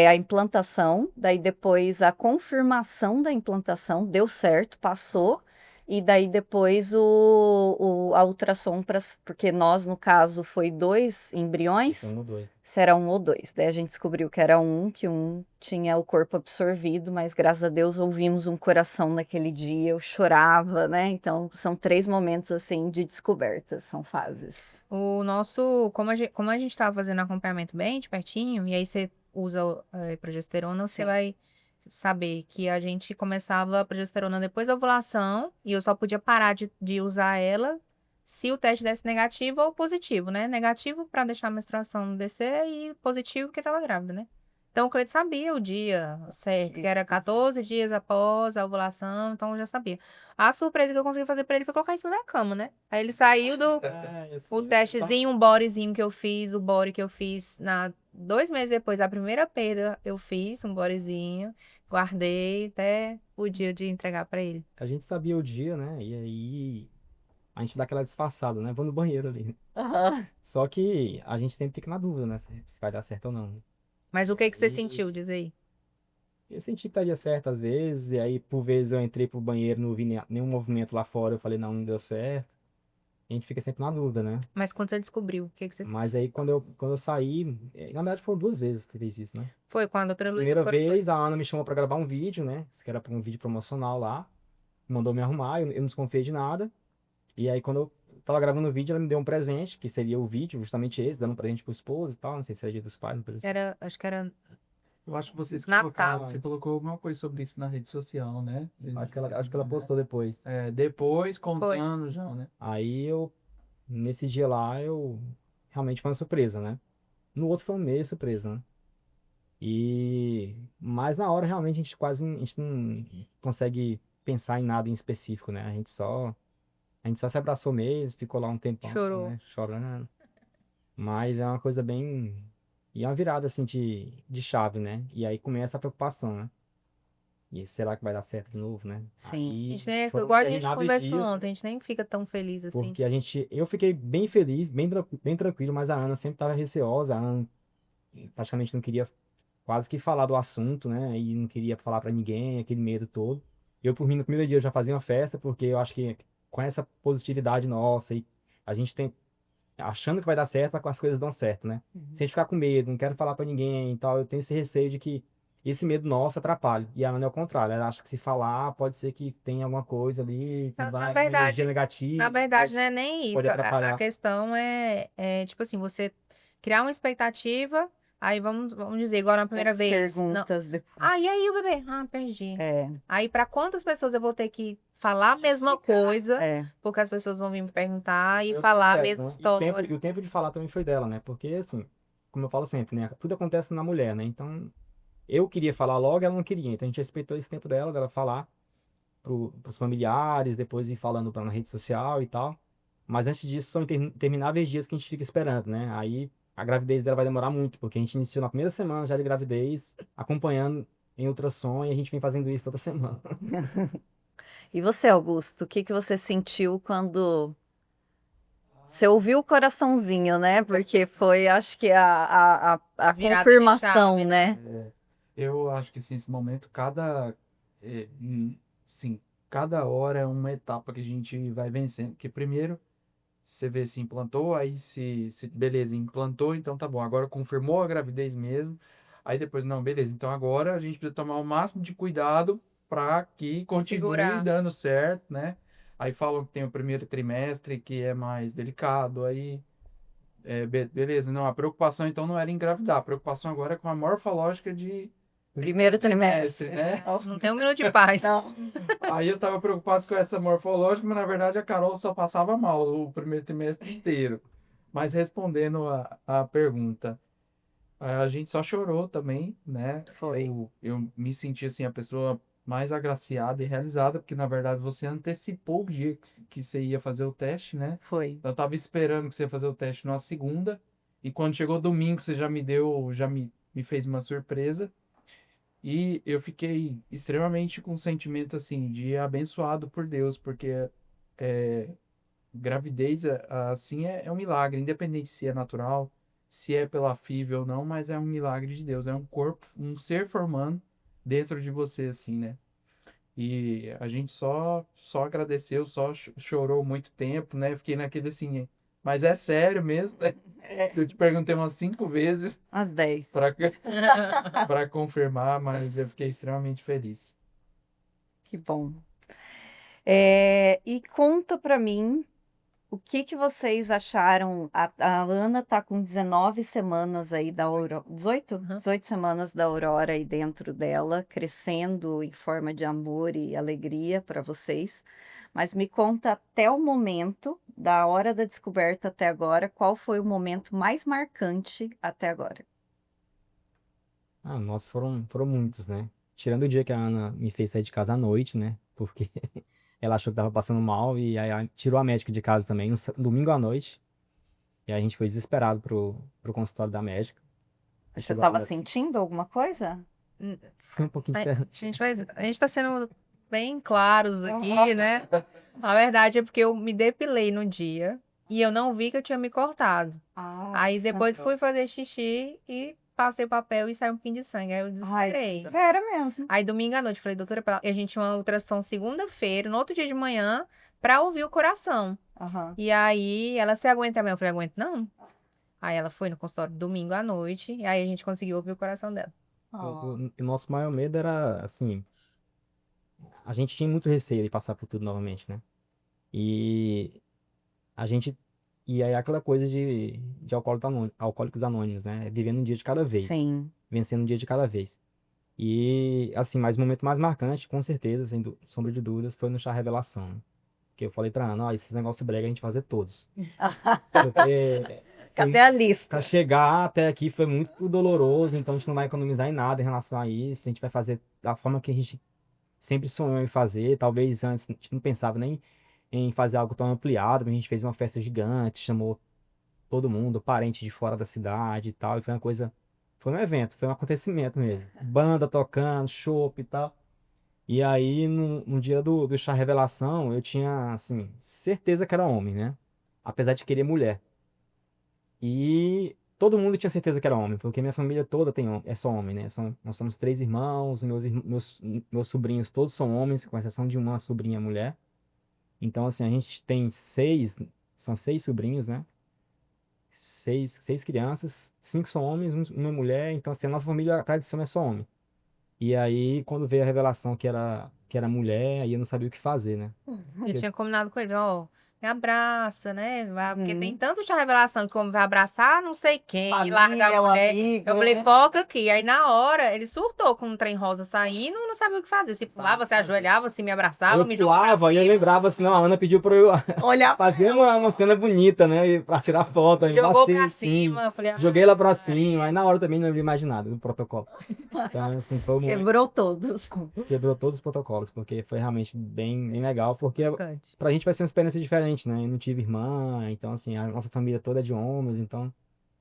S1: A implantação, daí depois a confirmação da implantação, deu certo, passou, e daí depois a ultrassom, porque nós, no caso, foi 2
S4: Sim,
S1: embriões,
S4: foi 1 ou 2.
S1: se era 1 ou 2. Daí a gente descobriu que era 1, que um tinha o corpo absorvido, mas graças a Deus ouvimos um coração naquele dia, eu chorava, né? Então são 3 momentos assim de descobertas, são fases.
S2: O nosso, como a gente estava fazendo acompanhamento bem de pertinho, e aí você usa progesterona, você
S1: Sim.
S2: vai saber que a gente começava a progesterona depois da ovulação, e eu só podia parar de usar ela se o teste desse negativo ou positivo, né? Negativo para deixar a menstruação descer e positivo porque estava grávida, né? Então o Cleiton sabia o dia certo, que era 14 dias após a ovulação, então eu já sabia. A surpresa que eu consegui fazer pra ele foi colocar em cima da cama, né? Aí ele saiu do o testezinho, um bodyzinho que eu fiz, o body que eu fiz 2 meses depois da primeira perda, eu fiz um bodyzinho, guardei até o dia de entregar pra ele.
S4: A gente sabia o dia, né? E aí a gente dá aquela disfarçada, né? Vou no banheiro ali.
S1: Aham.
S4: Só que a gente sempre fica na dúvida, né? Se vai dar certo ou não.
S2: Mas o que que você
S4: E
S2: sentiu, diz aí?
S4: eu senti que daria certo às vezes, e aí por vezes eu entrei pro banheiro, não vi nenhum movimento lá fora, eu falei, não, não deu certo. A gente fica sempre na dúvida, né?
S2: Mas quando você descobriu, o que que você sentiu?
S4: Mas aí quando eu saí, na verdade foram 2 vezes que fez isso, né?
S2: Foi quando a doutora Luísa
S4: Primeira
S2: foram
S4: vez,
S2: dois.
S4: a Ana me chamou pra gravar um vídeo, né? Que era pra um vídeo promocional lá. Mandou me arrumar, eu não desconfiei de nada. E aí, quando eu tava gravando o vídeo, ela me deu um presente, que seria o vídeo, justamente esse, dando um presente pro esposo e tal. Não sei se era dia dos pais, uma coisa assim.
S2: Acho que era
S3: Eu acho que vocês
S2: Natal.
S3: colocaram, você colocou alguma coisa sobre isso na rede social, né?
S4: Acho que ela postou depois.
S3: Depois
S2: Foi.
S3: contando já, né?
S4: Aí nesse dia lá, realmente foi uma surpresa, né? No outro foi um meio surpresa, né? Mas na hora, realmente, a gente não consegue pensar em nada em específico, né? A gente só se abraçou mesmo, ficou lá um tempão,
S2: Chorou.
S4: né? Chorando. Mas é uma coisa bem. E é uma virada assim de chave, né? E aí começa a preocupação, né? E será que vai dar certo de novo, né?
S1: Sim.
S2: A
S4: Aí
S2: gente nem,
S4: foram
S2: igual a gente
S4: intermináveis
S2: conversou
S4: dias,
S2: ontem, a gente nem fica tão feliz assim.
S4: porque eu fiquei bem feliz, bem tranquilo, mas a Ana sempre estava receosa. A Ana praticamente não queria quase que falar do assunto, né? E não queria falar pra ninguém, aquele medo todo. Eu, por mim, no primeiro dia eu já fazia uma festa, porque eu acho que com essa positividade nossa e a gente tem achando que vai dar certo, as coisas dão certo, né? Se a gente ficar com medo, não quero falar pra ninguém e tal, eu tenho esse receio de que esse medo nosso atrapalhe. E a Ana é o contrário, ela acha que se falar, pode ser que tenha alguma coisa ali, que
S2: Na
S4: vai, uma energia
S2: verdade,
S4: negativa,
S2: não é nem
S4: pode
S2: isso. A
S4: atrapalhar.
S2: questão é, tipo assim, você criar uma expectativa, aí vamos dizer, igual na primeira
S1: As
S2: vez. Não.
S1: perguntas depois.
S2: Ah, e aí o bebê? Ah, perdi.
S1: É,
S2: Aí, pra quantas pessoas eu vou ter que falar a mesma coisa,
S1: é.
S2: porque as pessoas vão vir me perguntar e
S4: Foi o
S2: falar a
S4: processo,
S2: mesma
S4: né? E
S2: história.
S4: o tempo de falar também foi dela, né? Porque, assim, como eu falo sempre, né? Tudo acontece na mulher, né? Então, eu queria falar logo, ela não queria. Então, a gente respeitou esse tempo dela falar pros familiares, depois ir falando na rede social e tal. Mas antes disso, são intermináveis dias que a gente fica esperando, né? Aí, a gravidez dela vai demorar muito, porque a gente iniciou na primeira semana já de gravidez, acompanhando em ultrassom, e a gente vem fazendo isso toda semana.
S1: E você, Augusto, o que que você sentiu quando você ouviu o coraçãozinho, né? Porque foi, acho que a
S2: Virada de
S1: confirmação,
S2: chave,
S1: né?
S3: É, eu acho que assim, esse momento, sim, cada hora é uma etapa que a gente vai vencendo. Porque primeiro você vê se implantou, aí beleza, implantou, então tá bom, agora confirmou a gravidez mesmo. Aí depois, não, beleza, então agora a gente precisa tomar o máximo de cuidado para que continue
S2: Segurar.
S3: dando certo, né? Aí falam que tem o primeiro trimestre que é mais delicado, aí beleza, não, a preocupação então não era engravidar, a preocupação agora é com a morfológica de
S1: Primeiro trimestre.
S3: né?
S2: Não tem um minuto de paz.
S1: Não.
S3: Aí eu tava preocupado com essa morfológica, mas na verdade a Carol só passava mal o primeiro trimestre inteiro. Mas respondendo a pergunta, a gente só chorou também, né?
S1: Foi.
S3: Eu me senti assim a pessoa mais agraciada e realizada, porque na verdade você antecipou o dia que você ia fazer o teste, né?
S1: Foi.
S3: Eu tava esperando que você ia fazer o teste numa segunda, e quando chegou domingo você já me fez uma surpresa. E eu fiquei extremamente com um sentimento assim de abençoado por Deus, porque é, gravidez assim é um milagre, independente se é natural, se é pela FIV ou não, mas é um milagre de Deus, é um corpo, um ser formando dentro de você assim, né? E a gente só agradeceu, só chorou muito tempo, né? Fiquei naquele assim, mas é sério mesmo, né? Eu te perguntei umas 5 vezes
S1: Às 10.
S3: para confirmar, mas eu fiquei extremamente feliz.
S1: Que bom. E conta pra mim o que vocês acharam. A Ana tá com 19 semanas aí da Aurora. 18?
S2: Uhum.
S1: 18 semanas da Aurora aí dentro dela, crescendo em forma de amor e alegria para vocês. Mas me conta até o momento, da hora da descoberta até agora, qual foi o momento mais marcante até agora?
S4: Ah, nossos foram muitos, né? Tirando o dia que a Ana me fez sair de casa à noite, né? Porque ela achou que tava passando mal e aí tirou a médica de casa também no domingo à noite. E aí a gente foi desesperado pro consultório da médica. E
S1: Você
S4: chegou a
S1: estava
S4: hora.
S1: sentindo alguma coisa?
S4: Foi um pouquinho
S2: A
S4: diferente.
S2: gente tá sendo bem claros aqui, né? A verdade é porque eu me depilei no dia e eu não vi que eu tinha me cortado. Aí depois fui fazer xixi e passei o papel e saiu um pingo de sangue. Aí eu
S1: Ai,
S2: desesperei.
S1: espera mesmo.
S2: Aí domingo à noite, falei, doutora, e a gente tinha uma ultrassom segunda-feira, no outro dia de manhã, pra ouvir o coração.
S1: Aham.
S2: E aí ela, você aguenta mesmo? Eu falei, aguento não. Aí ela foi no consultório domingo à noite, e aí a gente conseguiu ouvir o coração dela.
S4: O nosso maior medo era, assim, a gente tinha muito receio de passar por tudo novamente, né? E a gente. E aí aquela coisa de alcoólicos anônimos, né? Vivendo um dia de cada vez,
S1: Sim.
S4: vencendo um dia de cada vez. E, assim, mas o momento mais marcante, com certeza, sem sombra de dúvidas, foi no chá revelação, né? Que eu falei pra Ana, ó, esses negócios brega a gente fazer todos. Porque
S1: Cadê a lista?
S4: pra chegar até aqui foi muito doloroso, então a gente não vai economizar em nada em relação a isso. A gente vai fazer da forma que a gente sempre sonhou em fazer. Talvez antes a gente não pensava nem em fazer algo tão ampliado, mas a gente fez uma festa gigante, chamou todo mundo, parente de fora da cidade e tal, e foi uma coisa, foi um evento, foi um acontecimento mesmo. Banda tocando, chopp e tal. E aí, no dia do chá revelação, eu tinha, assim, certeza que era homem, né? Apesar de querer mulher. E todo mundo tinha certeza que era homem, porque minha família toda é só homem, né? Nós somos 3 irmãos, meus sobrinhos todos são homens, com exceção de uma sobrinha mulher. Então, assim, a gente tem são 6 sobrinhos, né? Seis crianças, 5 são homens, uma mulher. Então, assim, a nossa família, a tradição é só homem. E aí, quando veio a revelação que era mulher, aí eu não sabia o que fazer, né?
S2: Eu tinha combinado com ele, ó, me abraça, né? Porque tem
S1: Uhum.
S2: tanto chá revelação que o homem vai abraçar não sei quem, e larga
S1: Família,
S2: a
S1: o
S2: mulher.
S1: amigo,
S2: Eu falei,
S1: né?
S2: foca aqui. Aí na hora ele surtou com um trem rosa saindo, não sabia o que fazer. Se pulava, se ajoelhava, se me abraçava,
S4: Eu
S2: me jogou pra
S4: pulava e eu
S2: cima.
S4: lembrava assim, não, a Ana pediu pra eu
S1: Olhar
S4: fazer uma cena bonita, né? E pra tirar foto, aí eu
S2: Jogou
S4: baixei
S2: pra
S4: assim,
S2: cima. Eu falei,
S4: joguei lá pra
S2: Maria.
S4: cima, aí na hora também não lembro mais de nada do protocolo. Então, assim, foi um momento
S1: quebrou todos.
S4: que quebrou todos os protocolos, porque foi realmente bem legal, porque
S2: Chocante.
S4: pra gente vai ser uma experiência diferente, né? Eu não tive irmã, então, assim, a nossa família toda é de homens, então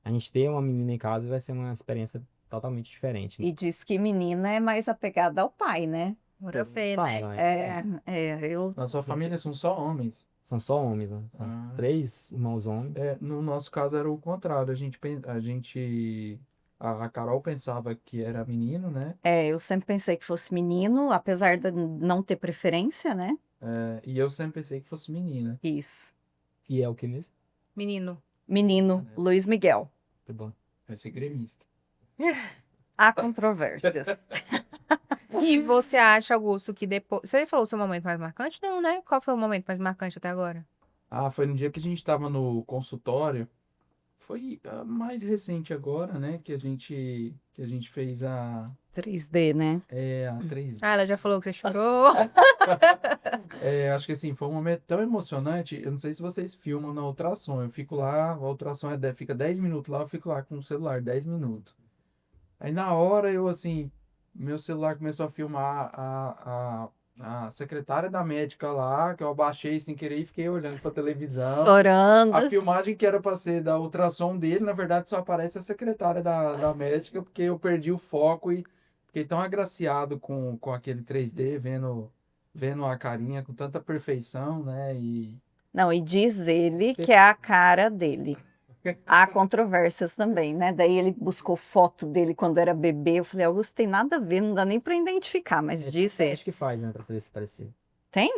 S4: a gente ter uma menina em casa vai ser uma experiência totalmente diferente, né?
S1: E diz que menina é mais apegada ao pai, né?
S2: Bora ver, né?
S4: Fala, né?
S1: Eu.
S3: Na sua família são só homens.
S4: São só homens, né? São
S3: Ah.
S4: 3 irmãos homens.
S3: No nosso caso era o contrário. A Carol pensava que era menino, né?
S1: Eu sempre pensei que fosse menino, apesar de não ter preferência, né?
S3: E eu sempre pensei que fosse menina.
S1: Isso.
S4: E é o que mesmo?
S2: Menino.
S1: Menino, Luiz Miguel.
S4: Tá bom.
S3: Vai ser gremista.
S1: Há controvérsias.
S2: E você acha, Augusto, que depois. Você falou o seu momento mais marcante? Não, né? Qual foi o momento mais marcante até agora?
S3: Ah, foi no dia que a gente estava no consultório. Foi mais recente agora, né? Que a gente fez
S1: 3D, né?
S3: a 3D.
S2: Ah, ela já falou que você chorou.
S3: Acho que assim, foi um momento tão emocionante. Eu não sei se vocês filmam na ultrassom. Eu fico lá, a ultrassom fica 10 minutos lá, eu fico lá com o celular 10 minutos. Aí na hora eu assim, meu celular começou a filmar a secretária da médica lá, que eu abaixei sem querer e fiquei olhando pra televisão. A
S1: Chorando.
S3: filmagem que era pra ser da ultrassom dele, na verdade só aparece a secretária da médica, porque eu perdi o foco e fiquei tão agraciado com aquele 3D, vendo a carinha com tanta perfeição, né? E
S1: Não, e diz ele que é a cara dele. Há controvérsias também, né? Daí ele buscou foto dele quando era bebê. Eu falei, Augusto, tem nada a ver, não dá nem para identificar, mas diz ele.
S4: Acho que faz, né? Pra saber se parecia.
S1: Tem?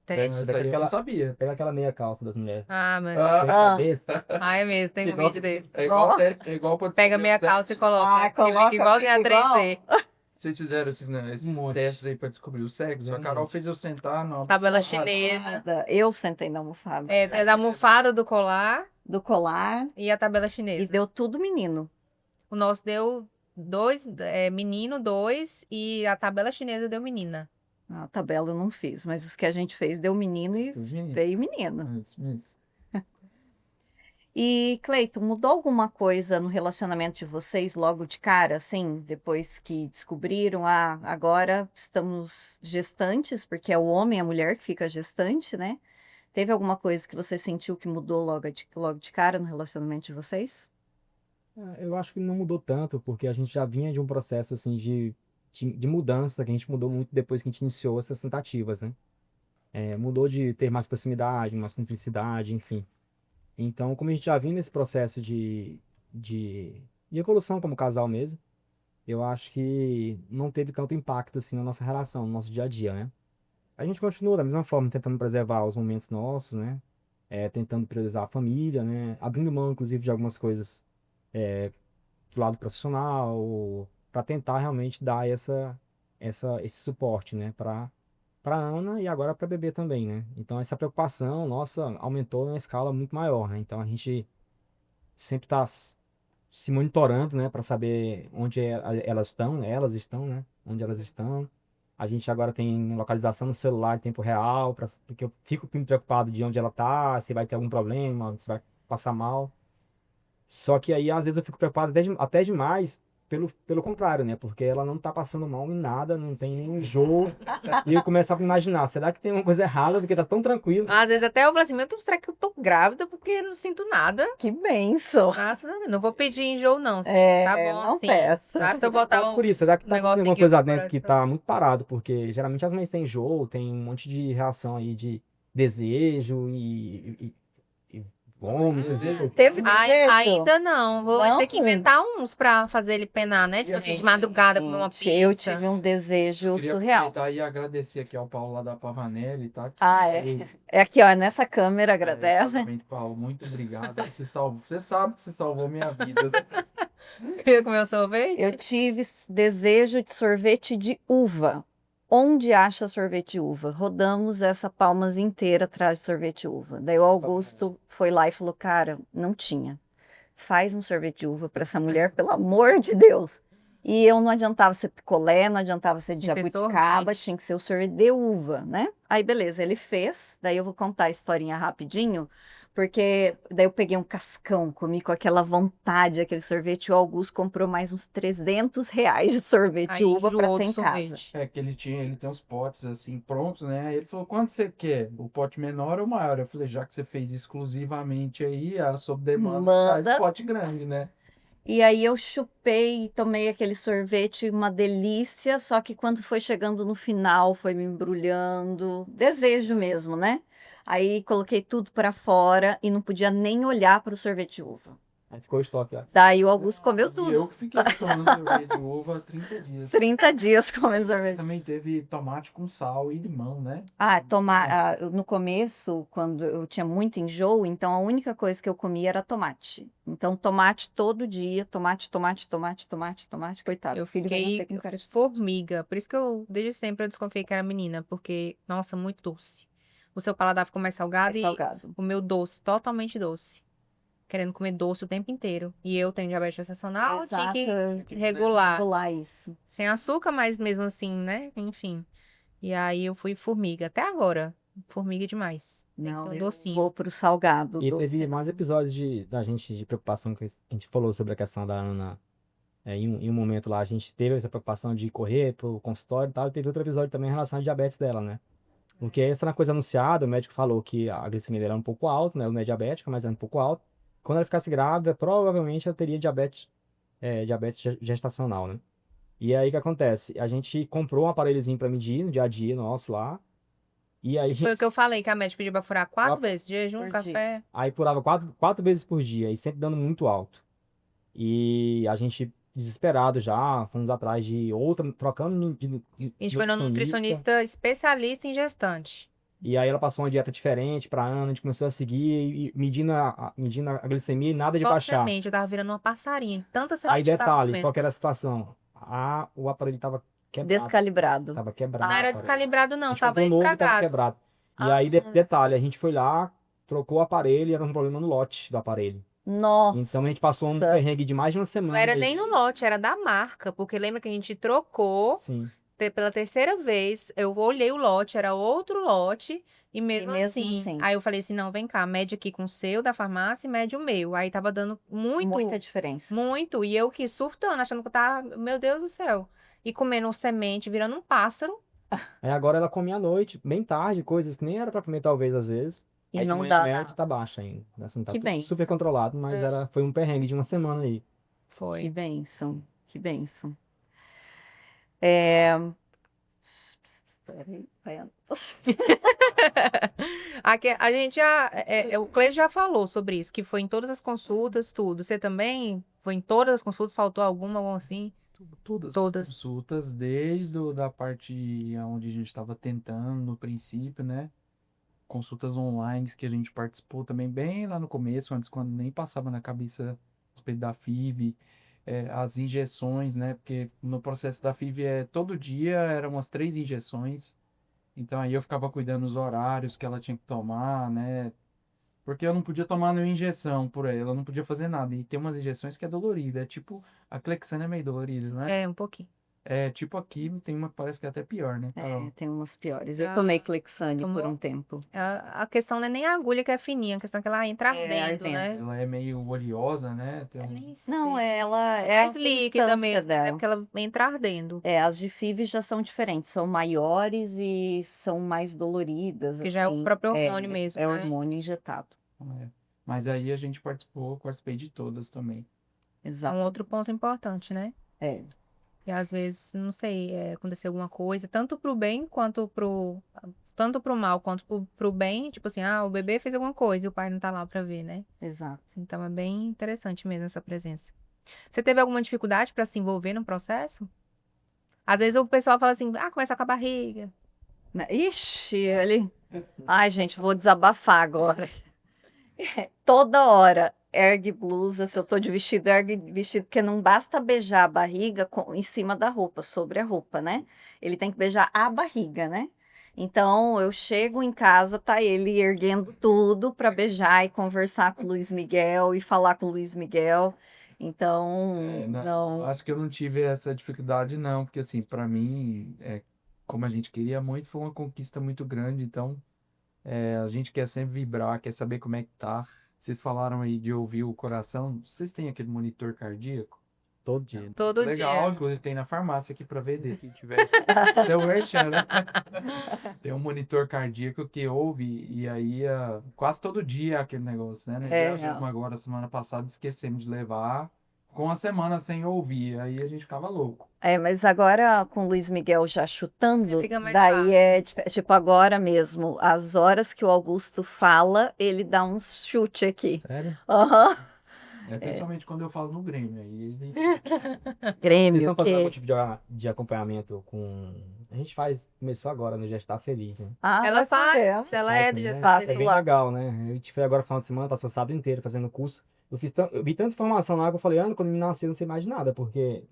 S2: Teste.
S3: essa aí eu não sabia.
S4: Pega aquela meia calça das mulheres.
S2: Ah, mas.
S3: Ah,
S4: Põe a cabeça.
S2: Ah, é mesmo, tem um
S3: igual-
S2: vídeo desse.
S3: é igual pra
S2: Pega
S3: descobrir
S2: meia
S3: o sexo.
S2: calça e coloca.
S1: Ah, coloca
S2: igualzinho a
S1: igual.
S2: 3D.
S3: Vocês fizeram esses
S4: Um monte.
S3: testes aí pra descobrir o sexo? A Carol fez eu sentar na
S2: Tabela
S3: almofada.
S2: chinesa.
S1: Eu sentei na almofada
S2: É da almofada do colar
S1: do colar
S2: e a tabela
S1: e
S2: chinesa.
S1: deu tudo menino.
S2: O nosso deu menino, 2, e a tabela chinesa deu menina.
S1: A tabela eu não fiz, mas os que a gente fez deu menino e
S3: Virginia?
S1: veio menino.
S3: Isso.
S1: E, Cleiton, mudou alguma coisa no relacionamento de vocês logo de cara, assim, depois que descobriram, agora estamos gestantes, porque é o homem e a mulher que fica gestante, né? Teve alguma coisa que você sentiu que mudou logo de cara no relacionamento de vocês?
S4: Eu acho que não mudou tanto, porque a gente já vinha de um processo assim de mudança, que a gente mudou muito depois que a gente iniciou essas tentativas, né? Mudou de ter mais proximidade, mais cumplicidade, enfim. Então, como a gente já vinha nesse processo de, de evolução como casal mesmo, eu acho que não teve tanto impacto assim na nossa relação, no nosso dia a dia, né? A gente continua da mesma forma, tentando preservar os momentos nossos, né? Tentando priorizar a família, né? Abrindo mão, inclusive, de algumas coisas do lado profissional, para tentar realmente dar esse suporte, né? Para Ana e agora para bebê também, né? Então, essa preocupação nossa aumentou em uma escala muito maior, né? Então, a gente sempre está se monitorando, né, para saber onde elas estão, né, onde elas estão. A gente agora tem localização no celular em tempo real, porque eu fico me preocupado de onde ela tá, se vai ter algum problema, se vai passar mal. Só que aí, às vezes, eu fico preocupado até demais, pelo contrário, né? Porque ela não tá passando mal em nada, não tem nenhum enjoo. E eu começo a imaginar, será que tem uma coisa errada, porque tá tão tranquilo?
S2: Às vezes até eu falo assim, meu Deus, será que eu tô grávida? Porque eu não sinto nada.
S1: Que benção!
S2: Graças a Deus. Não vou pedir enjoo, não. Tá bom
S1: Não
S2: assim.
S1: peça.
S2: Basta eu botar
S4: Por isso, será que tá
S2: negócio
S4: acontecendo alguma
S2: aqui
S4: coisa lá
S2: no
S4: dentro que
S2: coração.
S4: tá muito parado? Porque geralmente as mães têm enjoo, tem um monte de reação aí de desejo e vômitos.
S3: Desejo?
S1: Teve desejo?
S2: Ainda não. Vou
S1: Não?
S2: ter que inventar uns pra fazer ele penar, né? Tipo assim, de madrugada comer uma
S1: Gente, eu
S2: pizza.
S1: tive um desejo
S3: Queria
S1: surreal.
S3: aproveitar e agradecer aqui ao Paulo lá da Pavanelli, tá?
S1: É. É aqui, ó, nessa câmera, agradece.
S3: Exatamente, Paulo. Muito obrigado. Você sabe que você salvou minha vida.
S2: Queria comer o sorvete?
S1: Eu tive desejo de sorvete de uva. Onde acha sorvete de uva? Rodamos essa Palmas inteira atrás de sorvete de uva. Daí o Augusto foi lá e falou, cara, não tinha. Faz um sorvete de uva para essa mulher, pelo amor de Deus. E eu não adiantava ser picolé, não adiantava ser de
S2: Tem que ter
S1: jabuticaba,
S2: sorvete.
S1: tinha que ser o sorvete de uva, né? Aí beleza, ele fez. Daí eu vou contar a historinha rapidinho, porque daí eu peguei um cascão, comi com aquela vontade, aquele sorvete. O Augusto comprou mais uns R$ 300 de sorvete de
S2: Aí
S1: uva para
S2: enjoou
S1: ter
S2: do
S1: em casa.
S2: sorvete.
S3: É que ele tem uns potes assim prontos, né? Aí ele falou: quanto você quer? O pote menor ou maior? Eu falei: já que você fez exclusivamente aí, sob demanda, traz
S1: Manda.
S3: pote grande, né?
S1: E aí eu chupei e tomei aquele sorvete, uma delícia, só que quando foi chegando no final, foi me embrulhando, desejo mesmo, né? Aí coloquei tudo para fora e não podia nem olhar para o sorvete de uva.
S4: Aí ficou o estoque lá.
S1: Daí o Augusto comeu
S3: E
S1: tudo.
S3: eu que fiquei tomando sorvete de uva há 30 dias.
S1: 30 dias comendo
S3: Você
S1: sorvete.
S3: também teve tomate com sal e limão, né?
S1: No começo, quando eu tinha muito enjoo, então a única coisa que eu comia era tomate. Então, tomate todo dia, tomate, tomate, tomate, tomate, tomate, coitado.
S2: Eu
S1: O filho vai nascer
S2: fiquei
S1: com cara de...
S2: formiga. Por isso que desde sempre, eu desconfiei que era menina. Porque, nossa, muito doce. O seu paladar ficou mais salgado
S1: É
S2: e
S1: salgado.
S2: o meu doce, totalmente doce. Querendo comer doce o tempo inteiro. E eu tenho diabetes gestacional, eu tinha
S1: Exato.
S2: que regular.
S1: Regular isso.
S2: Sem açúcar, mas mesmo assim, né? Enfim. E aí eu fui formiga. Até agora. Formiga demais. Tem que
S1: Não,
S2: ter um
S1: eu
S2: docinho.
S1: vou pro salgado.
S4: E
S1: Doce
S4: teve
S1: não.
S4: mais episódios da gente de preocupação que a gente falou sobre a questão da Ana. Em um momento lá, a gente teve essa preocupação de correr pro consultório e tal, e teve outro episódio também em relação à diabetes dela, né? Porque essa era uma coisa anunciada, o médico falou que a glicemia dela era um pouco alta, né? Ela não é diabética, mas era um pouco alta. Quando ela ficasse grávida, provavelmente ela teria diabetes gestacional, né? E aí o que acontece? A gente comprou um aparelhozinho para medir no dia a dia nosso lá, e aí,
S2: Foi o que eu falei, que a médica pediu pra furar 4 vezes. Jejum,
S1: Por dia.
S2: café.
S4: aí furava quatro vezes por dia, e sempre dando muito alto. E a gente, desesperado já, fomos atrás de outra, trocando de
S2: A gente foi no
S4: nutricionista.
S2: nutricionista especialista em gestante.
S4: E aí ela passou uma dieta diferente pra Ana, a gente começou a seguir, e medindo a glicemia e nada de
S2: Só
S4: baixar.
S2: semente, eu tava virando uma passarinha. Tanta
S4: Aí
S2: semente que eu tava
S4: detalhe,
S2: comendo.
S4: qual que era a situação? O aparelho tava quebrado.
S1: Descalibrado.
S4: Tava quebrado.
S2: Não
S4: o
S2: era
S4: aparelho.
S2: descalibrado,
S4: A
S2: não,
S4: gente
S2: tava
S4: comprou um novo e tava
S2: estragado.
S4: quebrado. E aí, detalhe, a gente foi lá, trocou o aparelho e era um problema no lote do aparelho.
S1: Nossa.
S4: Então a gente passou um perrengue de mais de uma
S2: Não
S4: semana.
S2: era
S4: aí.
S2: nem no lote, era da marca. Porque lembra que a gente trocou
S4: Sim.
S2: pela terceira vez. Eu olhei o lote, era outro lote. E mesmo
S1: mesmo
S2: assim,
S1: assim.
S2: aí eu falei assim, não, vem cá, mede aqui com o seu da farmácia e mede o meu. Aí tava dando
S1: Muita diferença.
S2: muito. E eu que surtando, achando que eu tava, meu Deus do céu. E comendo semente, virando um pássaro.
S4: Aí agora ela come à noite, bem tarde, coisas que nem era pra comer talvez às vezes.
S1: E
S4: Aí de
S1: não
S4: manhã
S1: dá.
S4: média tá baixa ainda. Assim, tá
S1: Que
S4: tudo
S1: bem.
S4: super controlado, mas foi um perrengue de uma semana aí.
S1: Que
S2: Foi.
S1: bênção. Que bênção. Peraí, vai.
S2: Aqui, a gente já. O Cleiton já falou sobre isso, que foi em todas as consultas, tudo. Você também foi em todas as consultas? Faltou alguma assim?
S3: Todas as
S2: Todas.
S3: consultas, desde da parte onde a gente estava tentando no princípio, né? Consultas online que a gente participou também bem lá no começo, antes quando nem passava na cabeça a respeito da FIV, as injeções, né? Porque no processo da FIV todo dia eram umas 3 injeções. Então aí eu ficava cuidando dos horários que ela tinha que tomar, né? Porque eu não podia tomar nenhuma injeção por ela, eu não podia fazer nada. E tem umas injeções que é dolorida, é tipo, a Clexane é meio dolorida, né?
S2: É, um pouquinho.
S3: É tipo aqui, tem uma que parece que é até pior, né, Carol?
S1: Tem umas piores. Eu
S2: Ah,
S1: tomei Clexane por
S2: tomou?
S1: um tempo.
S2: A questão não é nem a agulha que é fininha, a questão é que ela entra ardendo, né?
S3: Ela é meio oleosa, né?
S2: Eu nem
S1: Não,
S2: sei.
S1: ela
S2: É
S1: é
S2: mais
S1: a
S2: líquida
S1: substância
S2: mesmo, mas é
S1: dela.
S2: porque ela entra ardendo.
S1: As de FIV já são diferentes, são maiores e são mais doloridas,
S2: Que já é o
S1: assim.
S2: próprio hormônio mesmo,
S1: É
S2: né?
S1: hormônio injetado.
S3: É. Mas aí a gente participei de todas também.
S2: É
S1: Exato.
S2: um outro ponto importante, né?
S1: É.
S2: E às vezes, não sei, acontecer alguma coisa, tanto pro bem quanto tanto pro mal quanto pro bem, tipo assim, o bebê fez alguma coisa e o pai não tá lá pra ver, né?
S1: Exato.
S2: Então é bem interessante mesmo essa presença. Você teve alguma dificuldade pra se envolver no processo? Às vezes o pessoal fala assim, começa com a barriga.
S1: Ixi, ele. Ai, gente, vou desabafar agora. Toda hora ergue blusa, se eu tô de vestido, ergue vestido, porque não basta beijar a barriga em cima da roupa, sobre a roupa, né? Ele tem que beijar a barriga, né? Então eu chego em casa, tá ele erguendo tudo para beijar e conversar com o Luiz Miguel e falar com o Luiz Miguel. Então, não.
S3: Acho que eu não tive essa dificuldade, não, porque assim, pra mim, como a gente queria muito, foi uma conquista muito grande, então a gente quer sempre vibrar, quer saber como é que tá. Vocês falaram aí de ouvir o coração, vocês têm aquele monitor cardíaco?
S4: Todo dia.
S2: Todo
S3: Legal,
S2: dia.
S3: inclusive tem na farmácia aqui pra vender, quem tivesse. Seu merchan, né? Tem um monitor cardíaco que ouve e aí quase todo dia aquele negócio, né? Nós viajamos agora, semana passada, esquecemos de levar. Com uma semana sem ouvir, aí a gente ficava louco.
S1: Mas agora com o Luiz Miguel já chutando,
S2: Fica mais
S1: daí tipo agora mesmo, as horas que o Augusto fala, ele dá um chute aqui.
S4: Sério?
S1: Aham.
S3: Principalmente quando eu falo no Grêmio. Aí ele...
S4: Vocês
S1: Grêmio,
S4: estão fazendo algum
S1: que...
S4: tipo de acompanhamento com. A gente começou agora no Gestar Feliz, né?
S1: Ah,
S2: Ela
S1: vai fazer.
S2: faz, ela
S4: Faz,
S2: é do
S4: né?
S2: Gestar
S1: Faço
S4: É bem
S2: Feliz.
S1: lá.
S4: legal, né? A gente foi agora no final de semana, passou o sábado inteiro fazendo curso. Eu vi tanta informação lá que eu falei, quando me nasceu, eu não sei mais de nada, porque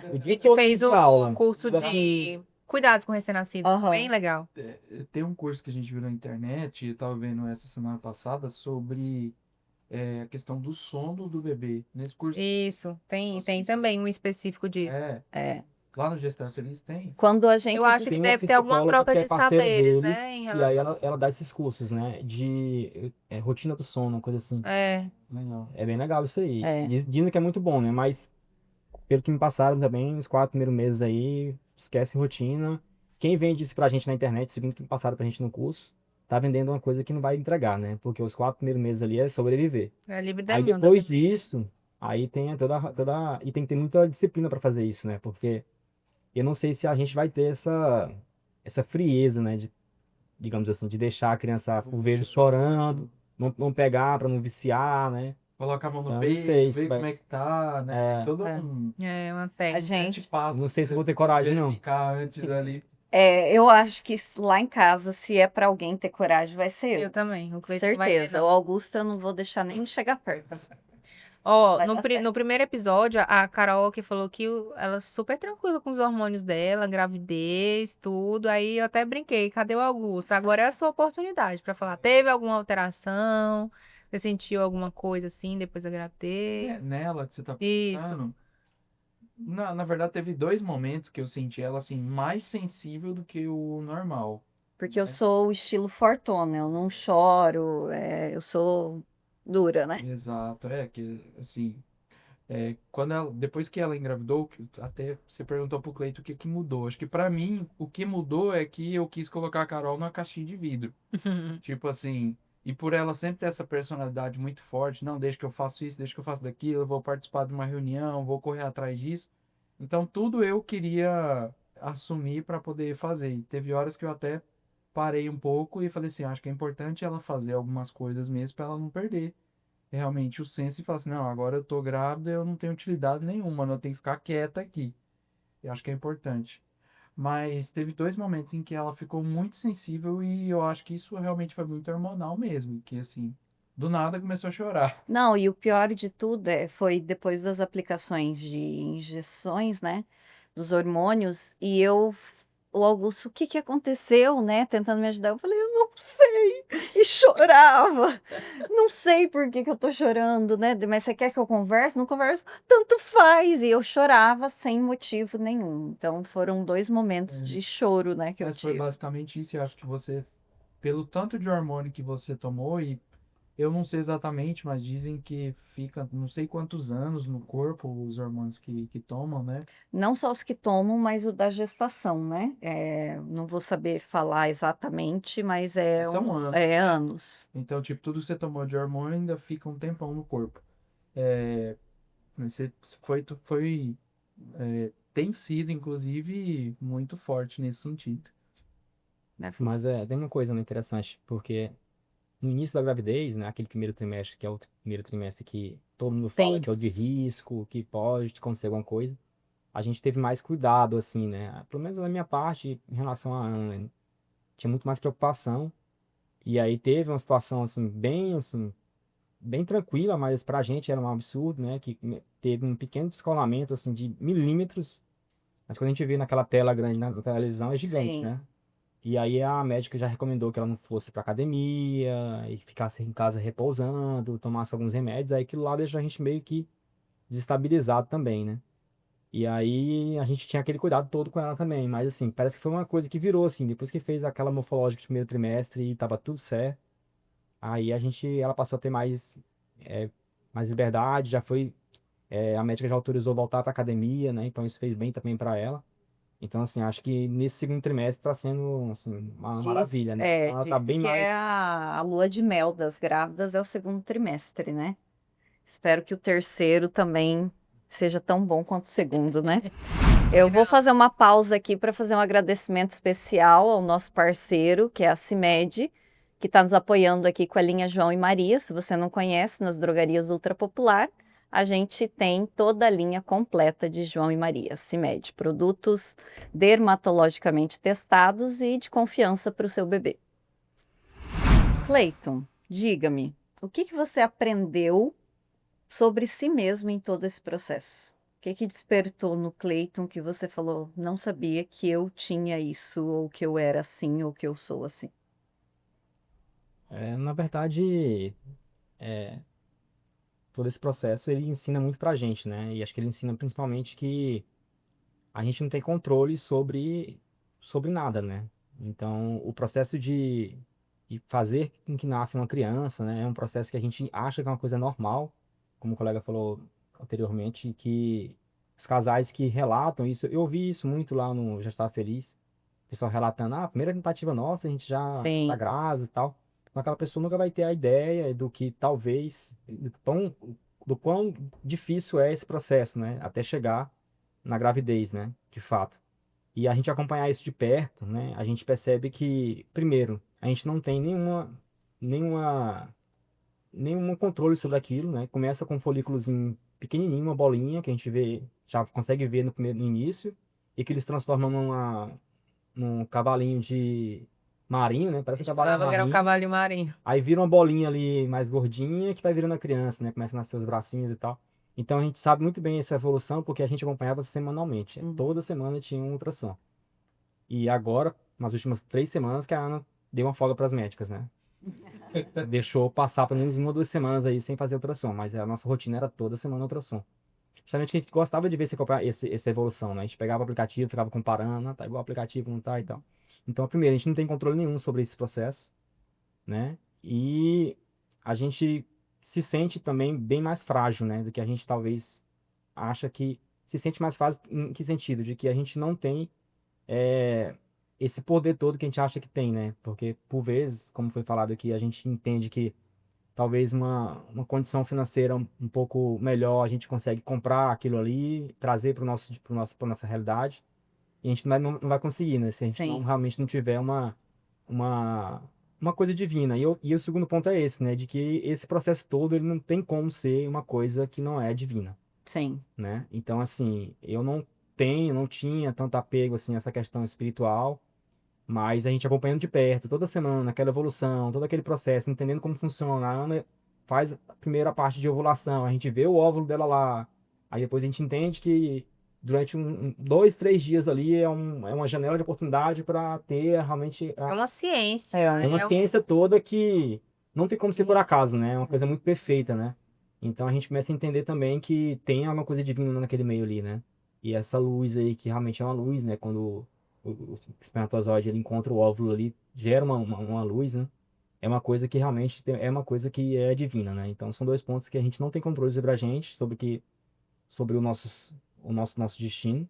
S4: o
S2: A
S4: dia
S2: gente
S4: todo
S2: fez
S4: de
S2: o
S4: aula.
S2: curso
S4: Daqui-
S2: de cuidados com recém-nascido.
S1: Aham.
S2: Bem legal.
S3: Tem um curso que a gente viu na internet, eu tava vendo essa semana passada, sobre a questão do sono do bebê. Nesse curso,
S2: Isso, tem também um específico disso.
S3: é,
S1: É.
S3: lá no Gestar Feliz tem.
S1: Quando a gente...
S2: Eu acho que
S4: Tem uma
S2: deve ter alguma
S4: psicóloga
S2: troca
S4: que é
S2: de
S4: parceira
S2: saberes,
S4: deles,
S2: né, em
S4: e aí
S2: relação...
S4: ela dá esses cursos, né? De rotina do sono, uma coisa assim.
S2: É,
S3: Legal.
S4: É bem legal isso aí.
S1: É.
S4: Dizem que é muito bom, né? Mas pelo que me passaram também, os 4 primeiros meses aí, esquece rotina. Quem vende isso pra gente na internet, segundo o que me passaram pra gente no curso, tá vendendo uma coisa que não vai entregar, né? Porque os 4 primeiros meses ali é sobreviver.
S2: é livre
S4: Aí
S2: demanda
S4: depois
S2: também, né?
S4: disso, aí tem e tem que ter muita disciplina pra fazer isso, né? Porque eu não sei se a gente vai ter essa frieza, né? Digamos assim, de deixar a criança por vezes chorando, não pegar pra não viciar, né?
S3: Coloca a mão no
S4: Então, eu não
S3: peito,
S4: sei se
S3: ver
S4: vai.
S3: como é que tá, né? Tem todo
S1: É.
S3: um
S2: É uma
S1: A
S2: técnica.
S1: gente...
S3: 7 passos
S4: Não sei
S3: que
S4: se eu vou
S3: você
S4: ter
S3: tem que
S4: coragem, não.
S3: verificar antes ali.
S1: eu acho que lá em casa, se é pra alguém ter coragem, vai ser
S2: Eu
S1: eu.
S2: também, o Cleiton não vai ter,
S1: Certeza.
S2: não.
S1: O Augusto eu não vou deixar nem chegar perto.
S2: Ó,
S1: Vai
S2: no,
S1: dar
S2: pri-
S1: certo.
S2: no primeiro episódio, a Carol que falou que ela é super tranquila com os hormônios dela, gravidez, tudo. Aí eu até brinquei, cadê o Augusto? Agora é a sua oportunidade pra falar. Teve alguma alteração? Você sentiu alguma coisa assim depois da gravidez?
S3: Nela que você tá
S2: Isso.
S3: perguntando. Na verdade, teve 2 momentos que eu senti ela assim, mais sensível do que o normal.
S1: Porque eu sou o estilo fortuna, eu não choro, eu sou dura, né?
S3: Exato, que assim, depois que ela engravidou, até você perguntou pro Cleito o que que mudou. Acho que pra mim, o que mudou é que eu quis colocar a Carol numa caixinha de vidro. Tipo assim, e por ela sempre ter essa personalidade muito forte, não, desde que eu faço isso, desde que eu faço daquilo, eu vou participar de uma reunião, vou correr atrás disso. Então tudo eu queria assumir para poder fazer. E teve horas que eu até parei um pouco e falei assim, acho que é importante ela fazer algumas coisas mesmo para ela não perder realmente o senso e falar assim, não, agora eu tô grávida, eu não tenho utilidade nenhuma, eu tenho que ficar quieta aqui. Eu acho que é importante. Mas teve 2 momentos em que ela ficou muito sensível e eu acho que isso realmente foi muito hormonal mesmo, que assim, do nada começou a chorar.
S1: Não, e o pior de tudo foi depois das aplicações de injeções, né, dos hormônios, o Augusto, o que que aconteceu, né, tentando me ajudar, eu falei, eu não sei, e chorava, não sei por que que eu tô chorando, né, mas você quer que eu converse? Não converso, tanto faz, e eu chorava sem motivo nenhum, então foram 2 momentos de choro, né, que eu
S3: Mas foi
S1: tive.
S3: basicamente isso, eu acho que você, pelo tanto de hormônio que você tomou, e eu não sei exatamente, mas dizem que fica não sei quantos anos no corpo os hormônios que tomam, né?
S1: Não só os que tomam, mas o da gestação, né? Não vou saber falar exatamente, mas
S3: São anos,
S1: é
S3: né?
S1: anos.
S3: Então, tipo, tudo que você tomou de hormônio ainda fica um tempão no corpo. É, você tem sido, inclusive, muito forte nesse sentido.
S1: Né?
S4: Mas tem uma coisa muito interessante, porque no início da gravidez, né, aquele primeiro trimestre, que é o primeiro trimestre que todo mundo fala
S1: Tem.
S4: que é o de risco, que pode acontecer alguma coisa, a gente teve mais cuidado, assim, né? Pelo menos na minha parte, em relação a Ana, né? Tinha muito mais preocupação. E aí teve uma situação, assim, bem tranquila, mas pra gente era um absurdo, né? Que teve um pequeno descolamento, assim, de milímetros. Mas quando a gente vê naquela tela grande na televisão, é gigante,
S1: Sim.
S4: né? E aí a médica já recomendou que ela não fosse pra academia e ficasse em casa repousando, tomasse alguns remédios. Aí aquilo lá deixou a gente meio que desestabilizado também, né? E aí a gente tinha aquele cuidado todo com ela também. Mas assim, parece que foi uma coisa que virou, assim, depois que fez aquela morfológica de primeiro trimestre e tava tudo certo. Aí ela passou a ter é, mais liberdade, a médica já autorizou voltar pra academia, né? Então isso fez bem também pra ela. Então, assim, acho que nesse segundo trimestre está sendo, assim, uma maravilha, né? Então, ela tá
S1: Diz
S4: bem
S1: que é
S4: mais.
S1: a lua de mel das grávidas é o segundo trimestre, né? Espero que o terceiro também seja tão bom quanto o segundo, né? Eu vou fazer uma pausa aqui para fazer um agradecimento especial ao nosso parceiro, que é a CIMED, que está nos apoiando aqui com a linha João e Maria. Se você não conhece, nas drogarias Ultra Popular. a gente tem toda a linha completa de João e Maria CIMED, produtos dermatologicamente testados e de confiança para o seu bebê. Cleiton, diga-me, o que que você aprendeu sobre si mesmo em todo esse processo? O que que despertou no Cleiton que você falou, não sabia que eu tinha isso, ou que eu era assim, ou que eu sou assim?
S4: Na verdade, é, todo esse processo ele ensina muito pra gente, né? E acho que ele ensina principalmente que a gente não tem controle sobre nada, né? Então, o processo de fazer com que nasça uma criança, né, é um processo que a gente acha que é uma coisa normal, como o colega falou anteriormente, que os casais que relatam isso, eu ouvi isso muito lá no Já Estava Feliz, o pessoal relatando, a primeira tentativa nossa, a gente já tá
S1: Sim,
S4: grávida e tal. Mas aquela pessoa nunca vai ter a ideia do que talvez, do quão difícil é esse processo, né, até chegar na gravidez, né, de fato. E a gente acompanhar isso de perto, né, a gente percebe que, primeiro, a gente não tem nenhuma, nenhum controle sobre aquilo, né? Começa com um folículozinho pequenininho, uma bolinha que a gente vê, já consegue ver no início, e que eles transformam num cavalinho de marinho, né? Parece um cavalo
S2: Falava que era um
S4: marinho.
S2: cavalinho marinho.
S4: Aí vira uma bolinha ali mais gordinha que vai virando a criança, né? Começa a nascer os bracinhos e tal. Então a gente sabe muito bem essa evolução porque a gente acompanhava semanalmente. Toda semana tinha um ultrassom. E agora, nas últimas 3 semanas, que a Ana deu uma folga para as médicas, né? Deixou passar pelo menos 1 ou 2 semanas aí sem fazer ultrassom, mas a nossa rotina era toda semana ultrassom. Justamente que a gente gostava de ver essa evolução, né? A gente pegava o aplicativo, ficava comparando, tá igual o aplicativo, não tá e tal. Então, primeiro, a gente não tem controle nenhum sobre esse processo, né? E a gente se sente também bem mais frágil, né? Do que a gente talvez acha que se sente mais frágil. Em que sentido? De que a gente não tem é, esse poder todo que a gente acha que tem, né? Porque, por vezes, como foi falado aqui, a gente entende que talvez uma condição financeira um pouco melhor, a gente consegue comprar aquilo ali, trazer para nossa realidade, e a gente não vai conseguir, né? Se a gente não
S1: sim,
S4: realmente não tiver uma, uma coisa divina. E o segundo ponto é esse, né? De que esse processo todo, ele não tem como ser uma coisa que não é divina,
S1: sim,
S4: né? Então, assim, eu não tinha tanto apego, assim, a essa questão espiritual, mas a gente acompanhando de perto, toda semana, aquela evolução, todo aquele processo, entendendo como funciona. A Ana faz a primeira parte de ovulação, a gente vê o óvulo dela lá, aí depois a gente entende que durante 2, 3 dias ali é uma janela de oportunidade para ter realmente
S2: É uma ciência.
S4: é uma ciência toda que não tem como ser por acaso, né? É uma coisa muito perfeita, né? Então a gente começa a entender também que tem alguma coisa divina naquele meio ali, né? E essa luz aí, que realmente é uma luz, né? Quando o espermatozoide ele encontra o óvulo ali, gera uma luz, né? É uma coisa que realmente é uma coisa que é divina, né? Então são dois pontos que a gente não tem controle sobre a gente, sobre o nosso destino.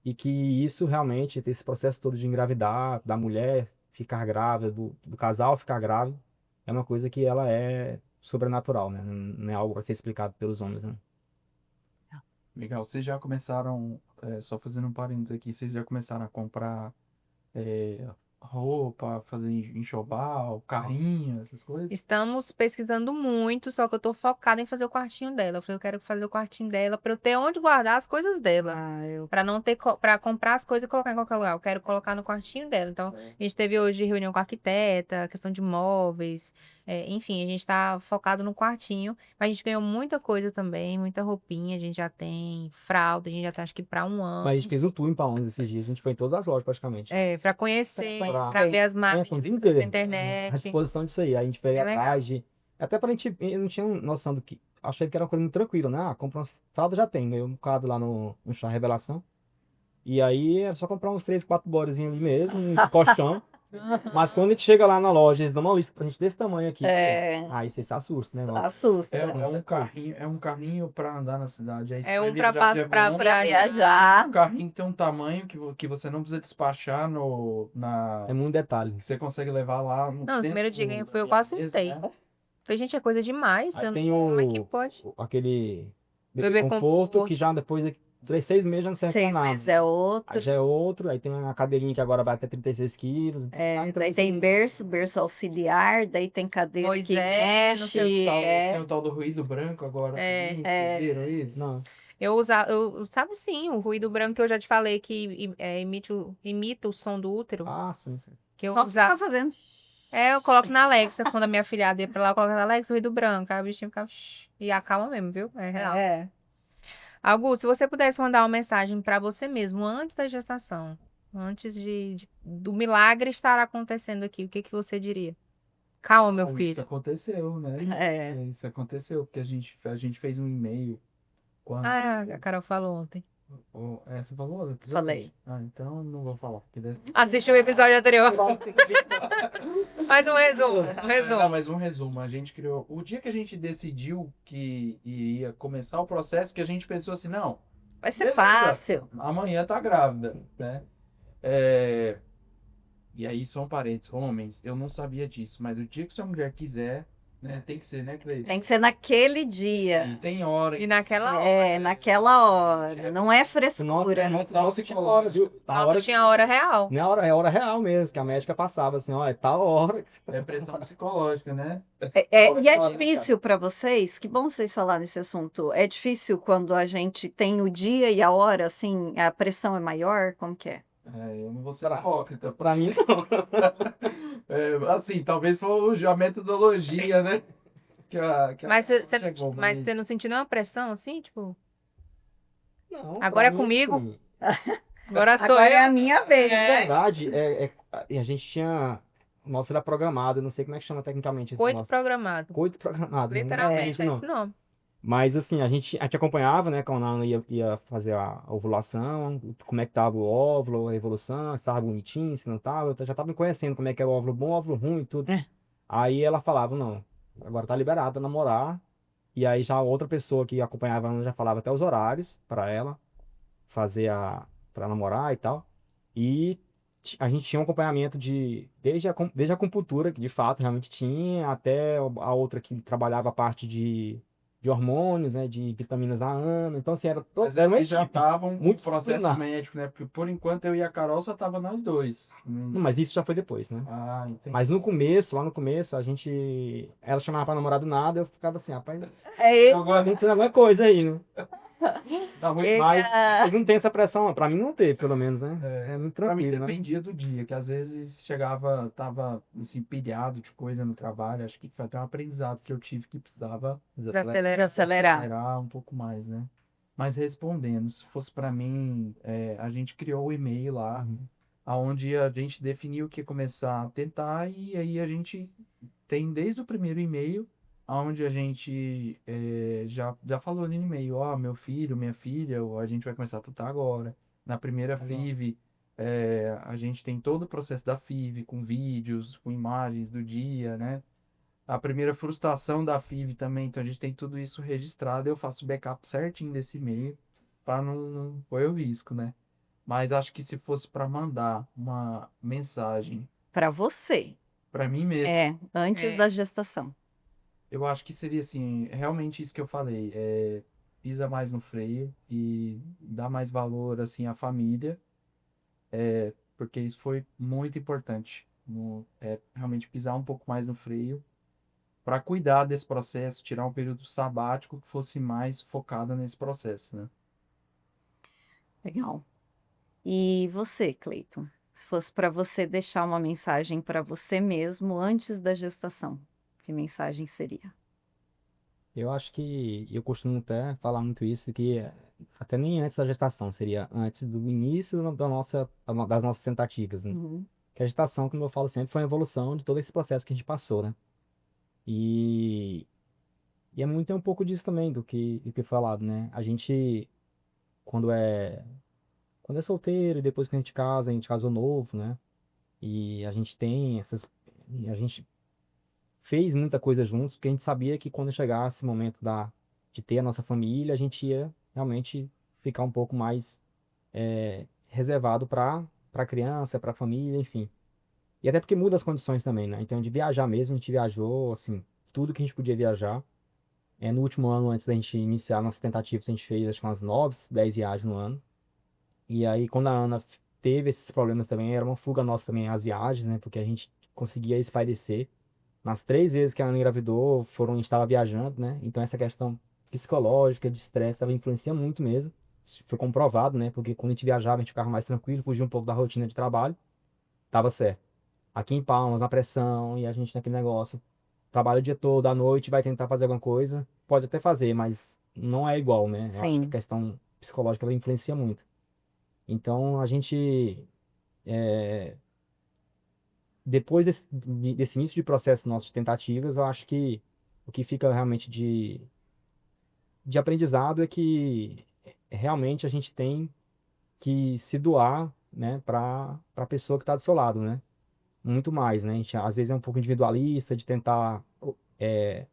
S4: E que isso realmente, esse processo todo de engravidar, da mulher ficar grávida, do casal ficar grávido, é uma coisa que ela é sobrenatural, né? Não é algo para ser explicado pelos homens, né?
S3: Legal, vocês já começaram, só fazendo um parênteses aqui, vocês já começaram a comprar é, roupa, fazer enxoval, carrinho, essas coisas?
S2: Estamos pesquisando muito, só que eu tô focada em fazer o quartinho dela. Eu falei, eu quero fazer o quartinho dela pra eu ter onde guardar as coisas dela.
S1: eu
S2: Pra não ter, pra comprar as coisas e colocar em qualquer lugar. Eu quero colocar no quartinho dela. Então, a gente teve hoje reunião com a arquiteta, questão de móveis. Enfim, a gente tá focado no quartinho. Mas a gente ganhou muita coisa também, muita roupinha. A gente já tem fralda, a gente já tá acho que pra um
S4: Mas a
S2: ano.
S4: gente fez um tour em Palmas esses dias, a gente foi em todas as lojas praticamente.
S2: Pra conhecer,
S1: Pra
S2: pra ver as marcas
S4: São
S2: de
S4: 20
S2: produto da
S4: à
S2: internet.
S4: disposição disso aí. A gente veio
S2: É legal.
S4: atrás de. Até pra gente. Eu não tinha noção do que. Achei que era uma coisa muito tranquila, né? Compra umas fraldas já tem. Ganhei um bocado lá no Chá Revelação. E aí era só comprar uns 3, 4 bodezinhos ali mesmo, um colchão. Mas quando a gente chega lá na loja, eles dão uma lista pra gente desse tamanho aqui.
S1: É,
S4: Aí você se assusta, né? Nossa,
S1: assusta.
S3: É um carrinho para andar na cidade. Aí você
S2: É
S3: vai
S2: um pra,
S3: viajar de
S2: pra,
S3: avião,
S2: pra,
S1: Viajar,
S3: o carrinho tem um tamanho que você não precisa despachar
S4: é muito detalhe.
S3: que você consegue levar lá no
S2: Não, no primeiro dia que foi, eu quase
S3: mesmo,
S2: surtei.
S3: né?
S2: Falei, gente, é coisa demais.
S4: Aí
S2: Eu não-
S4: tem
S2: Como é que pode?
S4: aquele bebê
S2: Bebê
S4: conforto,
S2: conforto.
S4: que já depois 6 meses já não serve pra
S1: 6 meses
S4: nada.
S1: é
S4: Aí
S1: outro.
S4: já é outro, aí tem a cadeirinha que agora vai até 36 quilos.
S1: É,
S4: Então,
S1: daí tem
S4: assim,
S1: berço auxiliar, daí tem cadeira que
S2: Moisés, não sei o
S1: mexe.
S2: quê.
S3: Tem o tal do ruído branco agora
S2: É.
S3: também, vocês viram isso?
S4: não.
S2: Sabe sim, o ruído branco que eu já te falei que imita o som do útero.
S4: Ah, sim.
S2: Que eu
S1: Só
S2: usava.
S1: ficar fazendo.
S2: Eu coloco na Alexa, quando a minha filhada ia pra lá, eu coloco na Alexa, ruído branco. Aí o bichinho ficava. "Shh", e acalma mesmo, viu? É real.
S1: É.
S2: Augusto, se você pudesse mandar uma mensagem pra você mesmo antes da gestação, antes do milagre estar acontecendo aqui, o que que você diria? Calma, meu
S3: Isso
S2: filho.
S3: aconteceu, né?
S1: É.
S3: Isso aconteceu, porque a gente fez um e-mail quando.
S2: Ah, a Carol falou ontem.
S3: Você falou do episódio?
S1: Falei.
S3: Ah, então não vou falar.
S2: Assistiu o episódio anterior. Faz um resumo.
S3: Não, mas um resumo. A gente criou. O dia que a gente decidiu que iria começar o processo, que a gente pensou assim, não,
S1: Vai ser
S3: beleza,
S1: fácil.
S3: amanhã tá grávida, né? É, E aí, só um parênteses, homens, eu não sabia disso, mas o dia que sua mulher quiser, né, tem que ser, né, Cleiton?
S1: Tem que ser naquele
S3: E
S1: dia.
S3: tem hora.
S2: E naquela hora.
S1: É, naquela hora. Não é frescura.
S4: Nossa, tinha hora, viu? A
S2: Nossa,
S4: hora
S2: tinha hora real.
S4: não é hora, é hora real mesmo, que a médica passava assim, ó, é tal hora que você
S3: É pressão psicológica, né?
S1: E é difícil para vocês? Que bom vocês falarem nesse assunto. É difícil quando a gente tem o dia e a hora, assim, a pressão é maior? Como que é?
S3: Eu não vou ser hipócrita.
S4: pra mim não.
S3: Assim, talvez foi a metodologia, né?
S2: Mas
S3: chegou,
S2: você não sentiu nenhuma pressão assim? Tipo,
S4: Não,
S2: agora
S4: pra
S2: é
S4: mim,
S2: comigo?
S4: assim,
S2: Agora sou
S1: Agora
S2: eu.
S1: é a minha vez,
S4: na
S1: né?
S4: verdade, a gente tinha. Nossa, era programado, eu não sei como é que chama tecnicamente esse
S2: Coito
S4: negócio.
S2: programado.
S4: Coito programado, né? Não
S2: Literalmente,
S4: isso
S2: é
S4: não.
S2: esse nome.
S4: Mas assim, a gente acompanhava, né, quando a Ana ia fazer a ovulação, como é que tava o óvulo, a evolução, se estava bonitinho, se não tava. Eu já tava me conhecendo como é que era o óvulo bom, o óvulo ruim e tudo. Aí ela falava, não, agora tá liberada a namorar. E aí já outra pessoa que acompanhava a Ana já falava até os horários para ela fazer para namorar e tal. E a gente tinha um acompanhamento desde a acupuntura, que de fato realmente tinha, até a outra que trabalhava a parte de hormônios, né, de vitaminas da Ana. Então, assim,
S3: Mas
S4: era uma
S3: vocês já
S4: equipe
S3: estavam com
S4: muito
S3: processo
S4: disciplinar.
S3: médico, né? Porque por enquanto eu e a Carol só tava nós dois.
S4: Não, mas isso já foi depois, né?
S3: Ah, entendi.
S4: Mas no começo, lá no começo, ela chamava pra namorar do nada, eu ficava assim, rapaz,
S1: É,
S4: agora acontecendo alguma coisa aí, né?
S3: Tá muito
S4: Mas não tem essa pressão, pra mim não teve, pelo menos, né? É muito
S3: Pra mim
S4: tranquilo, né?
S3: dependia do dia, que às vezes tava assim, pilhado de coisa no trabalho. Acho que foi até um aprendizado que eu tive que precisava
S2: Desacelera.
S1: acelerar.
S3: acelerar um pouco mais, né? Mas respondendo, se fosse pra mim, a gente criou o e-mail lá,
S4: Uhum.
S3: aonde a gente definiu que ia começar a tentar, e aí a gente tem desde o primeiro e-mail, aonde a gente já falou ali no e-mail, ó, meu filho, minha filha, a gente vai começar a tentar agora. Na primeira
S4: Legal.
S3: FIV, a gente tem todo o processo da FIV, com vídeos, com imagens do dia, né? A primeira frustração da FIV também, então a gente tem tudo isso registrado. Eu faço backup certinho desse e-mail para não pôr o risco, né? Mas acho que se fosse para mandar uma mensagem
S1: Para você.
S3: para mim mesmo,
S1: Antes
S2: É.
S1: da gestação.
S3: eu acho que seria assim, realmente isso que eu falei, pisa mais no freio e dá mais valor assim à família, porque isso foi muito importante. Realmente pisar um pouco mais no freio para cuidar desse processo, tirar um período sabático que fosse mais focado nesse processo, né?
S1: Legal. E você, Cleiton? Se fosse para você deixar uma mensagem para você mesmo antes da gestação, que mensagem seria?
S4: Eu acho que eu costumo até falar muito isso, que até nem antes da gestação, seria antes do início das nossas tentativas, né?
S1: Uhum.
S4: Que a gestação, como eu falo sempre, foi uma evolução de todo esse processo que a gente passou, né? E, e é muito um pouco disso também, do que falado, né? A gente, quando quando é solteiro, e depois que a gente casa, a gente casou novo, né? E a gente tem a gente fez muita coisa juntos, porque a gente sabia que quando chegasse o momento de ter a nossa família, a gente ia realmente ficar um pouco mais reservado para a criança, para a família, enfim. E até porque muda as condições também, né? Então, de viajar mesmo, a gente viajou, assim, tudo que a gente podia viajar. No último ano, antes da gente iniciar nossas tentativas, a gente fez acho que umas 9, 10 viagens no ano. E aí, quando a Ana teve esses problemas também, era uma fuga nossa também as viagens, né? Porque a gente conseguia espairecer. Nas 3 vezes que a Ana engravidou, a gente estava viajando, né? Então essa questão psicológica, de estresse, ela influencia muito mesmo. Isso foi comprovado, né? Porque quando a gente viajava, a gente ficava mais tranquilo, fugia um pouco da rotina de trabalho, tava certo. Aqui em Palmas, na pressão, e a gente naquele negócio, trabalha o dia todo, à noite, vai tentar fazer alguma coisa, pode até fazer, mas não é igual, né? Eu acho que a
S1: Sim.
S4: questão psicológica, ela influencia muito. Então, a gente, depois desse início de processo nosso de tentativas, eu acho que o que fica realmente de aprendizado é que realmente a gente tem que se doar, né, para a pessoa que está do seu lado, né? Muito mais, né? A gente às vezes é um pouco individualista é,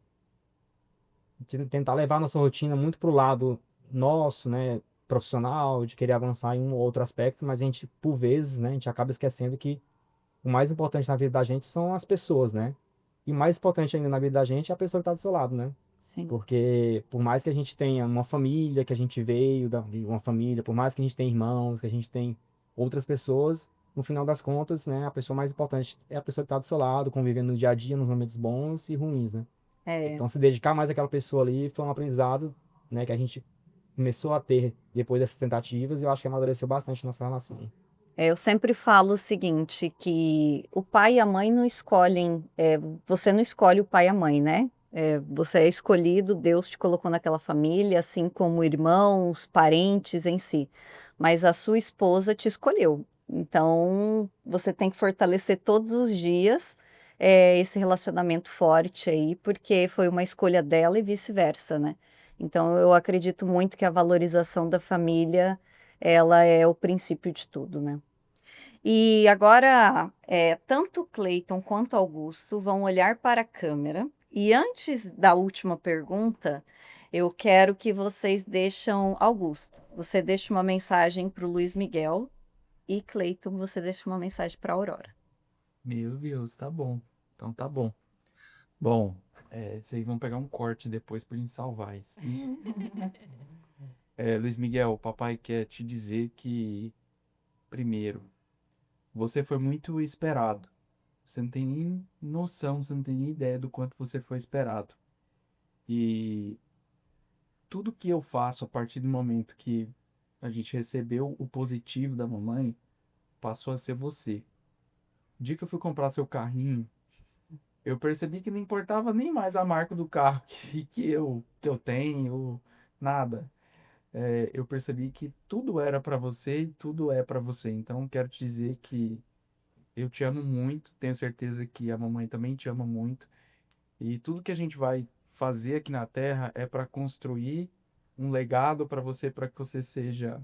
S4: de tentar levar a nossa rotina muito para o lado nosso, né, profissional, de querer avançar em um ou outro aspecto, mas a gente, por vezes, né, a gente acaba esquecendo que o mais importante na vida da gente são as pessoas, né? E o mais importante ainda na vida da gente é a pessoa que está do seu lado, né?
S1: Sim.
S4: Porque por mais que a gente tenha uma família, que a gente veio de uma família, por mais que a gente tenha irmãos, que a gente tenha outras pessoas, no final das contas, né, a pessoa mais importante é a pessoa que está do seu lado, convivendo no dia a dia, nos momentos bons e ruins, né?
S1: É.
S4: Então, se dedicar mais àquela pessoa ali foi um aprendizado, né, que a gente começou a ter depois dessas tentativas e eu acho que amadureceu bastante nossa relação.
S1: Eu sempre falo o seguinte, que o pai e a mãe não escolhem, você não escolhe o pai e a mãe, né? Você é escolhido, Deus te colocou naquela família, assim como irmãos, parentes em si. Mas a sua esposa te escolheu. Então, você tem que fortalecer todos os dias, esse relacionamento forte aí, porque foi uma escolha dela e vice-versa, né? Então, eu acredito muito que a valorização da família, ela é o princípio de tudo, né? E agora, tanto Cleiton quanto Augusto vão olhar para a câmera. E antes da última pergunta, eu quero que vocês deixam, Augusto, você deixa uma mensagem para o Luiz Miguel e Cleiton, você deixa uma mensagem para a Aurora.
S3: Meu Deus, tá bom. Então tá bom. Bom, vocês vão pegar um corte depois pra gente salvar isso. Luiz Miguel, o papai quer te dizer que, primeiro, você foi muito esperado. Você não tem nem noção, você não tem nem ideia do quanto você foi esperado. E tudo que eu faço a partir do momento que a gente recebeu o positivo da mamãe, passou a ser você. O dia que eu fui comprar seu carrinho, eu percebi que não importava nem mais a marca do carro que eu tenho, nada. Eu percebi que tudo era para você e tudo é para você. Então, quero te dizer que eu te amo muito, tenho certeza que a mamãe também te ama muito. E tudo que a gente vai fazer aqui na Terra é para construir um legado para que você seja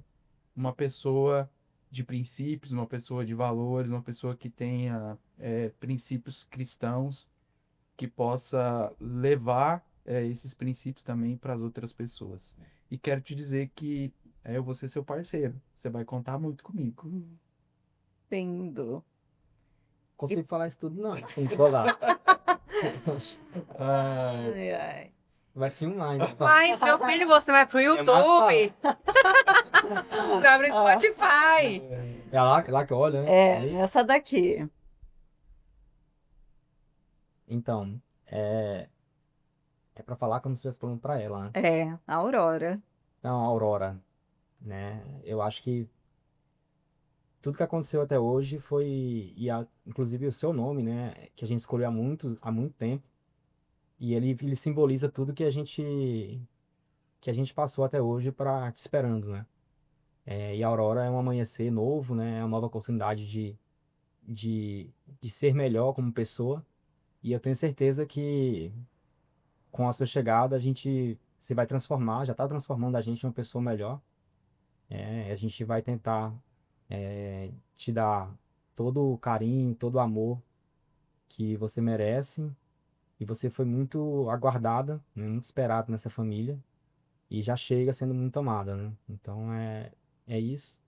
S3: uma pessoa de princípios, uma pessoa de valores, uma pessoa que tenha princípios cristãos, que possa levar esses princípios também para as outras pessoas. E quero te dizer que eu vou ser seu parceiro. Você vai contar muito comigo.
S1: Lindo.
S4: Consigo falar isso tudo, não. Tem que colar.
S3: Ah,
S1: Ai, ai.
S4: Vai filmar, então.
S2: Pai, meu filho, você vai pro
S4: É mais
S2: YouTube,
S4: fácil.
S2: vai pro
S1: Ah,
S2: Spotify.
S4: É lá que olha, né? Aí,
S1: essa daqui.
S4: então, é para falar como se estivesse falando para ela, né?
S1: A Aurora.
S4: Então, Aurora, né? Eu acho que tudo que aconteceu até hoje foi, inclusive o seu nome, né? Que a gente escolheu há muito tempo. E ele simboliza tudo que a gente passou até hoje para te esperando, né? E a Aurora é um amanhecer novo, né? É uma nova oportunidade de, de ser melhor como pessoa. E eu tenho certeza que com a sua chegada a gente se vai transformar, já está transformando a gente em uma pessoa melhor. A gente vai tentar te dar todo o carinho, todo o amor que você merece. E você foi muito aguardada, né? Muito esperada nessa família. E já chega sendo muito amada, né? Então é isso.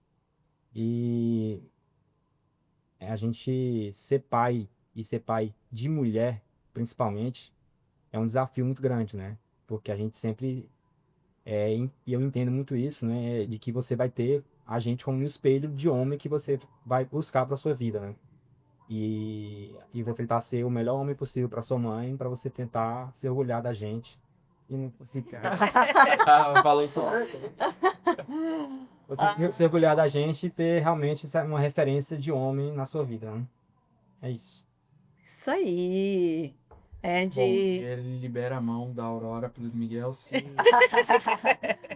S4: E a gente ser pai e ser pai de mulher, principalmente, é um desafio muito grande, né? porque a gente sempre, e eu entendo muito isso, né, de que você vai ter a gente como um espelho de homem que você vai buscar para sua vida, né? E vai tentar ser o melhor homem possível para sua mãe, para você tentar se orgulhar da gente. E não ficar. Falou isso. Você se orgulhar da gente e ter realmente uma referência de homem na sua vida, né? É isso.
S1: Isso aí. É
S3: Bom, e
S1: de.
S3: ele libera a mão da Aurora para Luiz Miguel se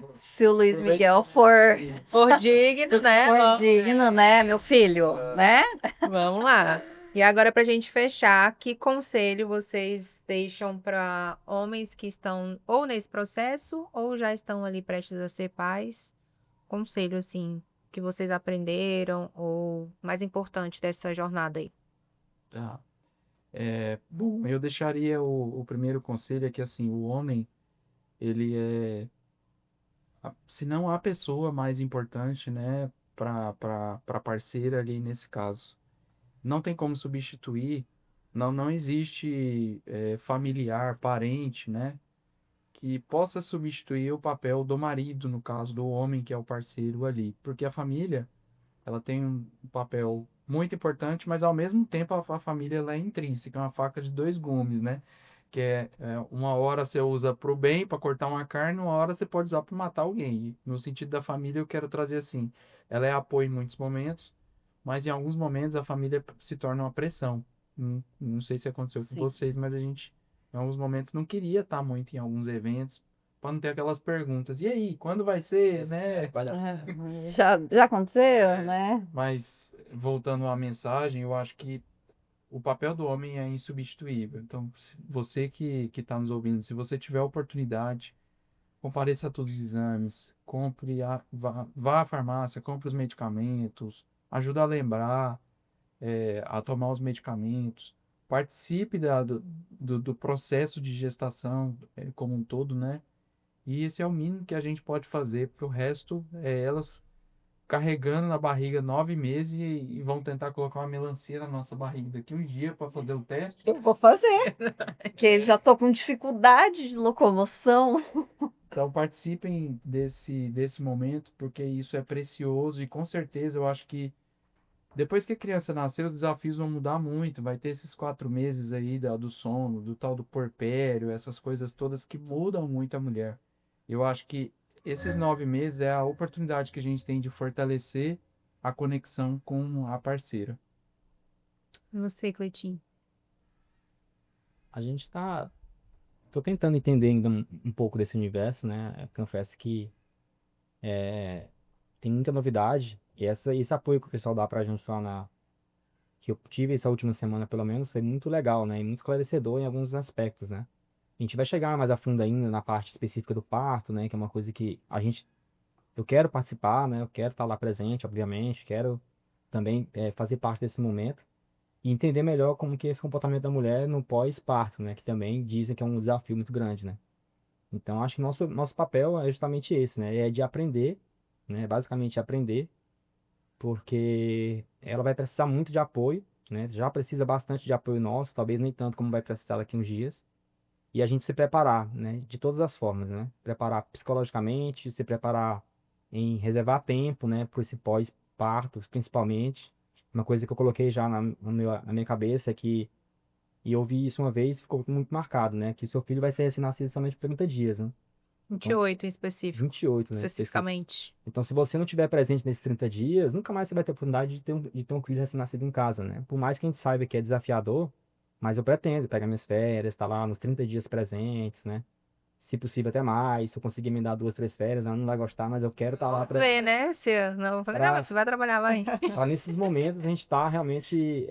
S1: Se o Luiz Miguel for,
S2: For digno, né?
S1: for digno, né, meu filho? Né?
S2: Vamos lá. E agora, para a gente fechar, que conselho vocês deixam para homens que estão ou nesse processo ou já estão ali prestes a ser pais? Conselho, assim, que vocês aprenderam ou mais importante dessa jornada aí?
S3: Tá. Bom, eu deixaria o primeiro conselho é que assim, o homem, ele é, se não a pessoa mais importante, né, para parceira ali nesse caso. Não tem como substituir, não existe familiar, parente, né, que possa substituir o papel do marido, no caso do homem que é o parceiro ali, porque a família ela tem um papel muito importante, mas ao mesmo tempo a família ela é intrínseca, é uma faca de dois gumes, né? Que uma hora você usa para o bem, para cortar uma carne, uma hora você pode usar para matar alguém. E no sentido da família, eu quero trazer assim: ela é apoio em muitos momentos, mas em alguns momentos a família se torna uma pressão. Não sei se aconteceu com
S1: Sim.
S3: vocês, mas a gente, em alguns momentos, não queria estar muito em alguns eventos, para não ter aquelas perguntas: e aí, quando vai ser, né?
S4: Vai dar certo.
S1: Já aconteceu, né?
S3: Mas, voltando à mensagem, eu acho que o papel do homem é insubstituível. Então, você que está nos ouvindo, se você tiver a oportunidade, compareça a todos os exames, vá à farmácia, compre os medicamentos, ajuda a lembrar, a tomar os medicamentos, participe do processo de gestação, como um todo, né? E esse é o mínimo que a gente pode fazer, porque o resto é elas carregando na barriga 9 meses e vão tentar colocar uma melancia na nossa barriga daqui um dia para fazer o teste.
S1: Eu vou fazer, porque já tô com dificuldade de locomoção.
S3: Então participem desse momento, porque isso é precioso e com certeza eu acho que depois que a criança nascer, os desafios vão mudar muito. Vai ter esses 4 meses aí do sono, do tal do porpério, essas coisas todas que mudam muito a mulher. Eu acho que esses 9 meses é a oportunidade que a gente tem de fortalecer a conexão com a parceira.
S2: Não sei, Cleitinho.
S4: A gente tá. Tô tentando entender ainda um pouco desse universo, né? Eu confesso que tem muita novidade. E esse apoio que o pessoal dá pra gente lá que eu tive essa última semana, pelo menos, foi muito legal, né? E muito esclarecedor em alguns aspectos, né? A gente vai chegar mais a fundo ainda na parte específica do parto, né? Que é uma coisa que eu quero participar, né? Eu quero estar lá presente, obviamente, quero também fazer parte desse momento e entender melhor como que é esse comportamento da mulher no pós-parto, né? Que também dizem que é um desafio muito grande, né? Então, acho que nosso papel é justamente esse, né? É de aprender, né? Basicamente aprender, porque ela vai precisar muito de apoio, né? Já precisa bastante de apoio nosso, talvez nem tanto como vai precisar daqui uns dias. E a gente se preparar, né? De todas as formas, né? Preparar psicologicamente, se preparar em reservar tempo, né? Para esse pós-parto, principalmente. Uma coisa que eu coloquei já na minha cabeça é que, e eu vi isso uma vez, ficou muito marcado, né? Que seu filho vai ser recém-nascido somente por 30 dias, né? Então,
S2: 28 em específico,
S4: 28, né? Específico.
S2: especificamente.
S4: Então, se você não tiver presente nesses 30 dias, nunca mais você vai ter oportunidade de ter um filho recém-nascido em casa, né? Por mais que a gente saiba que é desafiador, mas eu pretendo pegar minhas férias, estar lá nos 30 dias presentes, né? Se possível até mais, se eu conseguir me dar 2, 3 férias, ela não vai gostar, mas eu quero estar lá
S2: Vamos ver, né? Se não, eu falei, não, meu filho vai trabalhar, vai.
S4: pra nesses momentos a gente tá realmente,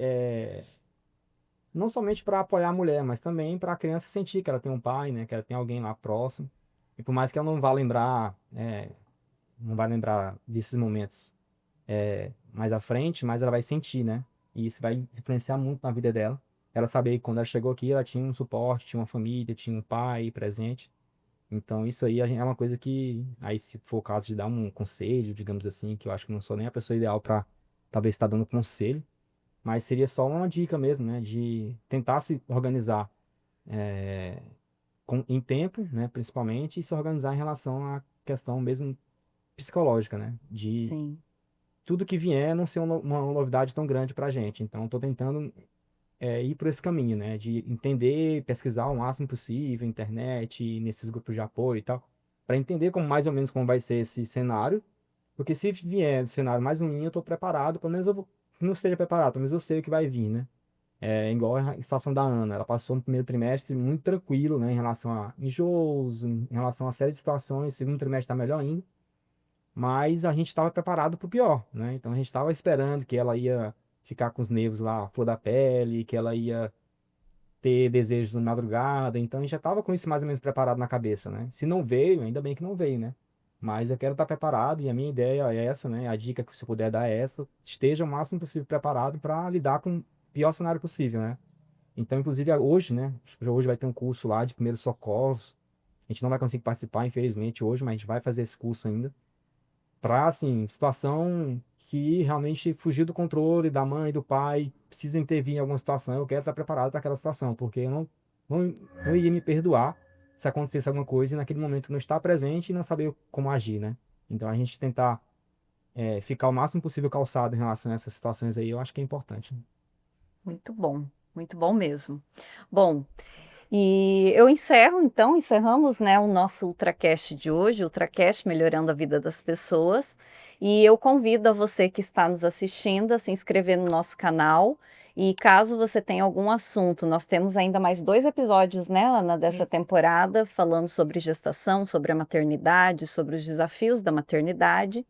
S4: não somente para apoiar a mulher, mas também para a criança sentir que ela tem um pai, né? Que ela tem alguém lá próximo. E por mais que ela não vá lembrar, não vai lembrar desses momentos mais à frente, mas ela vai sentir, né? E isso vai influenciar muito na vida dela. Ela saber que quando ela chegou aqui, ela tinha um suporte, tinha uma família, tinha um pai presente. Então, isso aí é uma coisa que, aí se for o caso de dar um conselho, digamos assim, que eu acho que não sou nem a pessoa ideal para talvez estar dando conselho, mas seria só uma dica mesmo, né? De tentar se organizar em tempo, né, principalmente, e se organizar em relação à questão mesmo psicológica, né, de
S1: Sim.
S4: tudo que vier não ser uma novidade tão grande para a gente. Então, estou tentando ir por esse caminho, né, de entender, pesquisar o máximo possível, internet, nesses grupos de apoio e tal, para entender como mais ou menos como vai ser esse cenário, porque se vier do cenário mais ruim, eu estou preparado, pelo menos não esteja preparado, pelo menos eu sei o que vai vir, né. É igual a situação da Ana, ela passou no primeiro trimestre muito tranquilo, né, em relação a enjoos, em relação a série de situações, segundo trimestre está melhor ainda, mas a gente estava preparado para o pior, né, então a gente estava esperando que ela ia ficar com os nervos lá, à flor da pele, que ela ia ter desejos na madrugada, então a gente já estava com isso mais ou menos preparado na cabeça, né, se não veio, ainda bem que não veio, né, mas eu quero estar preparado e a minha ideia é essa, né, a dica que você puder dar é essa, esteja o máximo possível preparado para lidar com o pior cenário possível, né. Então, inclusive, hoje, né? Hoje vai ter um curso lá de primeiros socorros. A gente não vai conseguir participar, infelizmente, hoje, mas a gente vai fazer esse curso ainda. Para, assim, situação que realmente fugiu do controle da mãe, do pai, precisa intervir em alguma situação. Eu quero estar preparado para aquela situação, porque eu não iria me perdoar se acontecesse alguma coisa e naquele momento não estar presente e não saber como agir, né? Então, a gente tentar ficar o máximo possível calçado em relação a essas situações aí, eu acho que é importante, né?
S1: Muito bom mesmo. Bom, e eu encerramos, né, o nosso Ultracast de hoje, o Ultracast Melhorando a Vida das Pessoas, e eu convido a você que está nos assistindo a se inscrever no nosso canal, e caso você tenha algum assunto, nós temos ainda mais 2 episódios, né, Ana, dessa
S2: Isso.
S1: temporada, falando sobre gestação, sobre a maternidade, sobre os desafios da maternidade.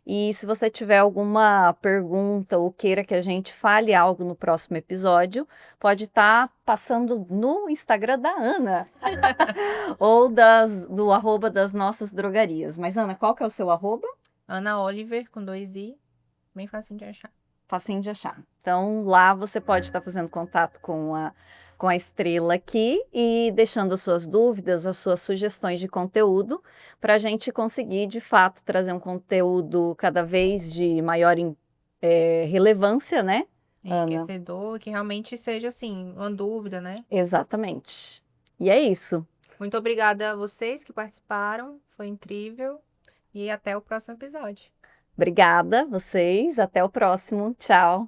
S1: E se você tiver alguma pergunta ou queira que a gente fale algo no próximo episódio, pode estar passando no Instagram da Ana ou do arroba das nossas drogarias. Mas, Ana, qual que é o seu arroba?
S2: Ana Oliver, com 2 I, bem fácil de achar.
S1: Facinho de achar. Então, lá você pode estar fazendo contato com a Estrela aqui e deixando as suas dúvidas, as suas sugestões de conteúdo, para a gente conseguir, de fato, trazer um conteúdo cada vez de maior relevância, né, Ana?
S2: Enriquecedor, que realmente seja, assim, uma dúvida, né?
S1: Exatamente. E é isso.
S2: Muito obrigada a vocês que participaram, foi incrível. E até o próximo episódio.
S1: Obrigada, vocês. Até o próximo. Tchau.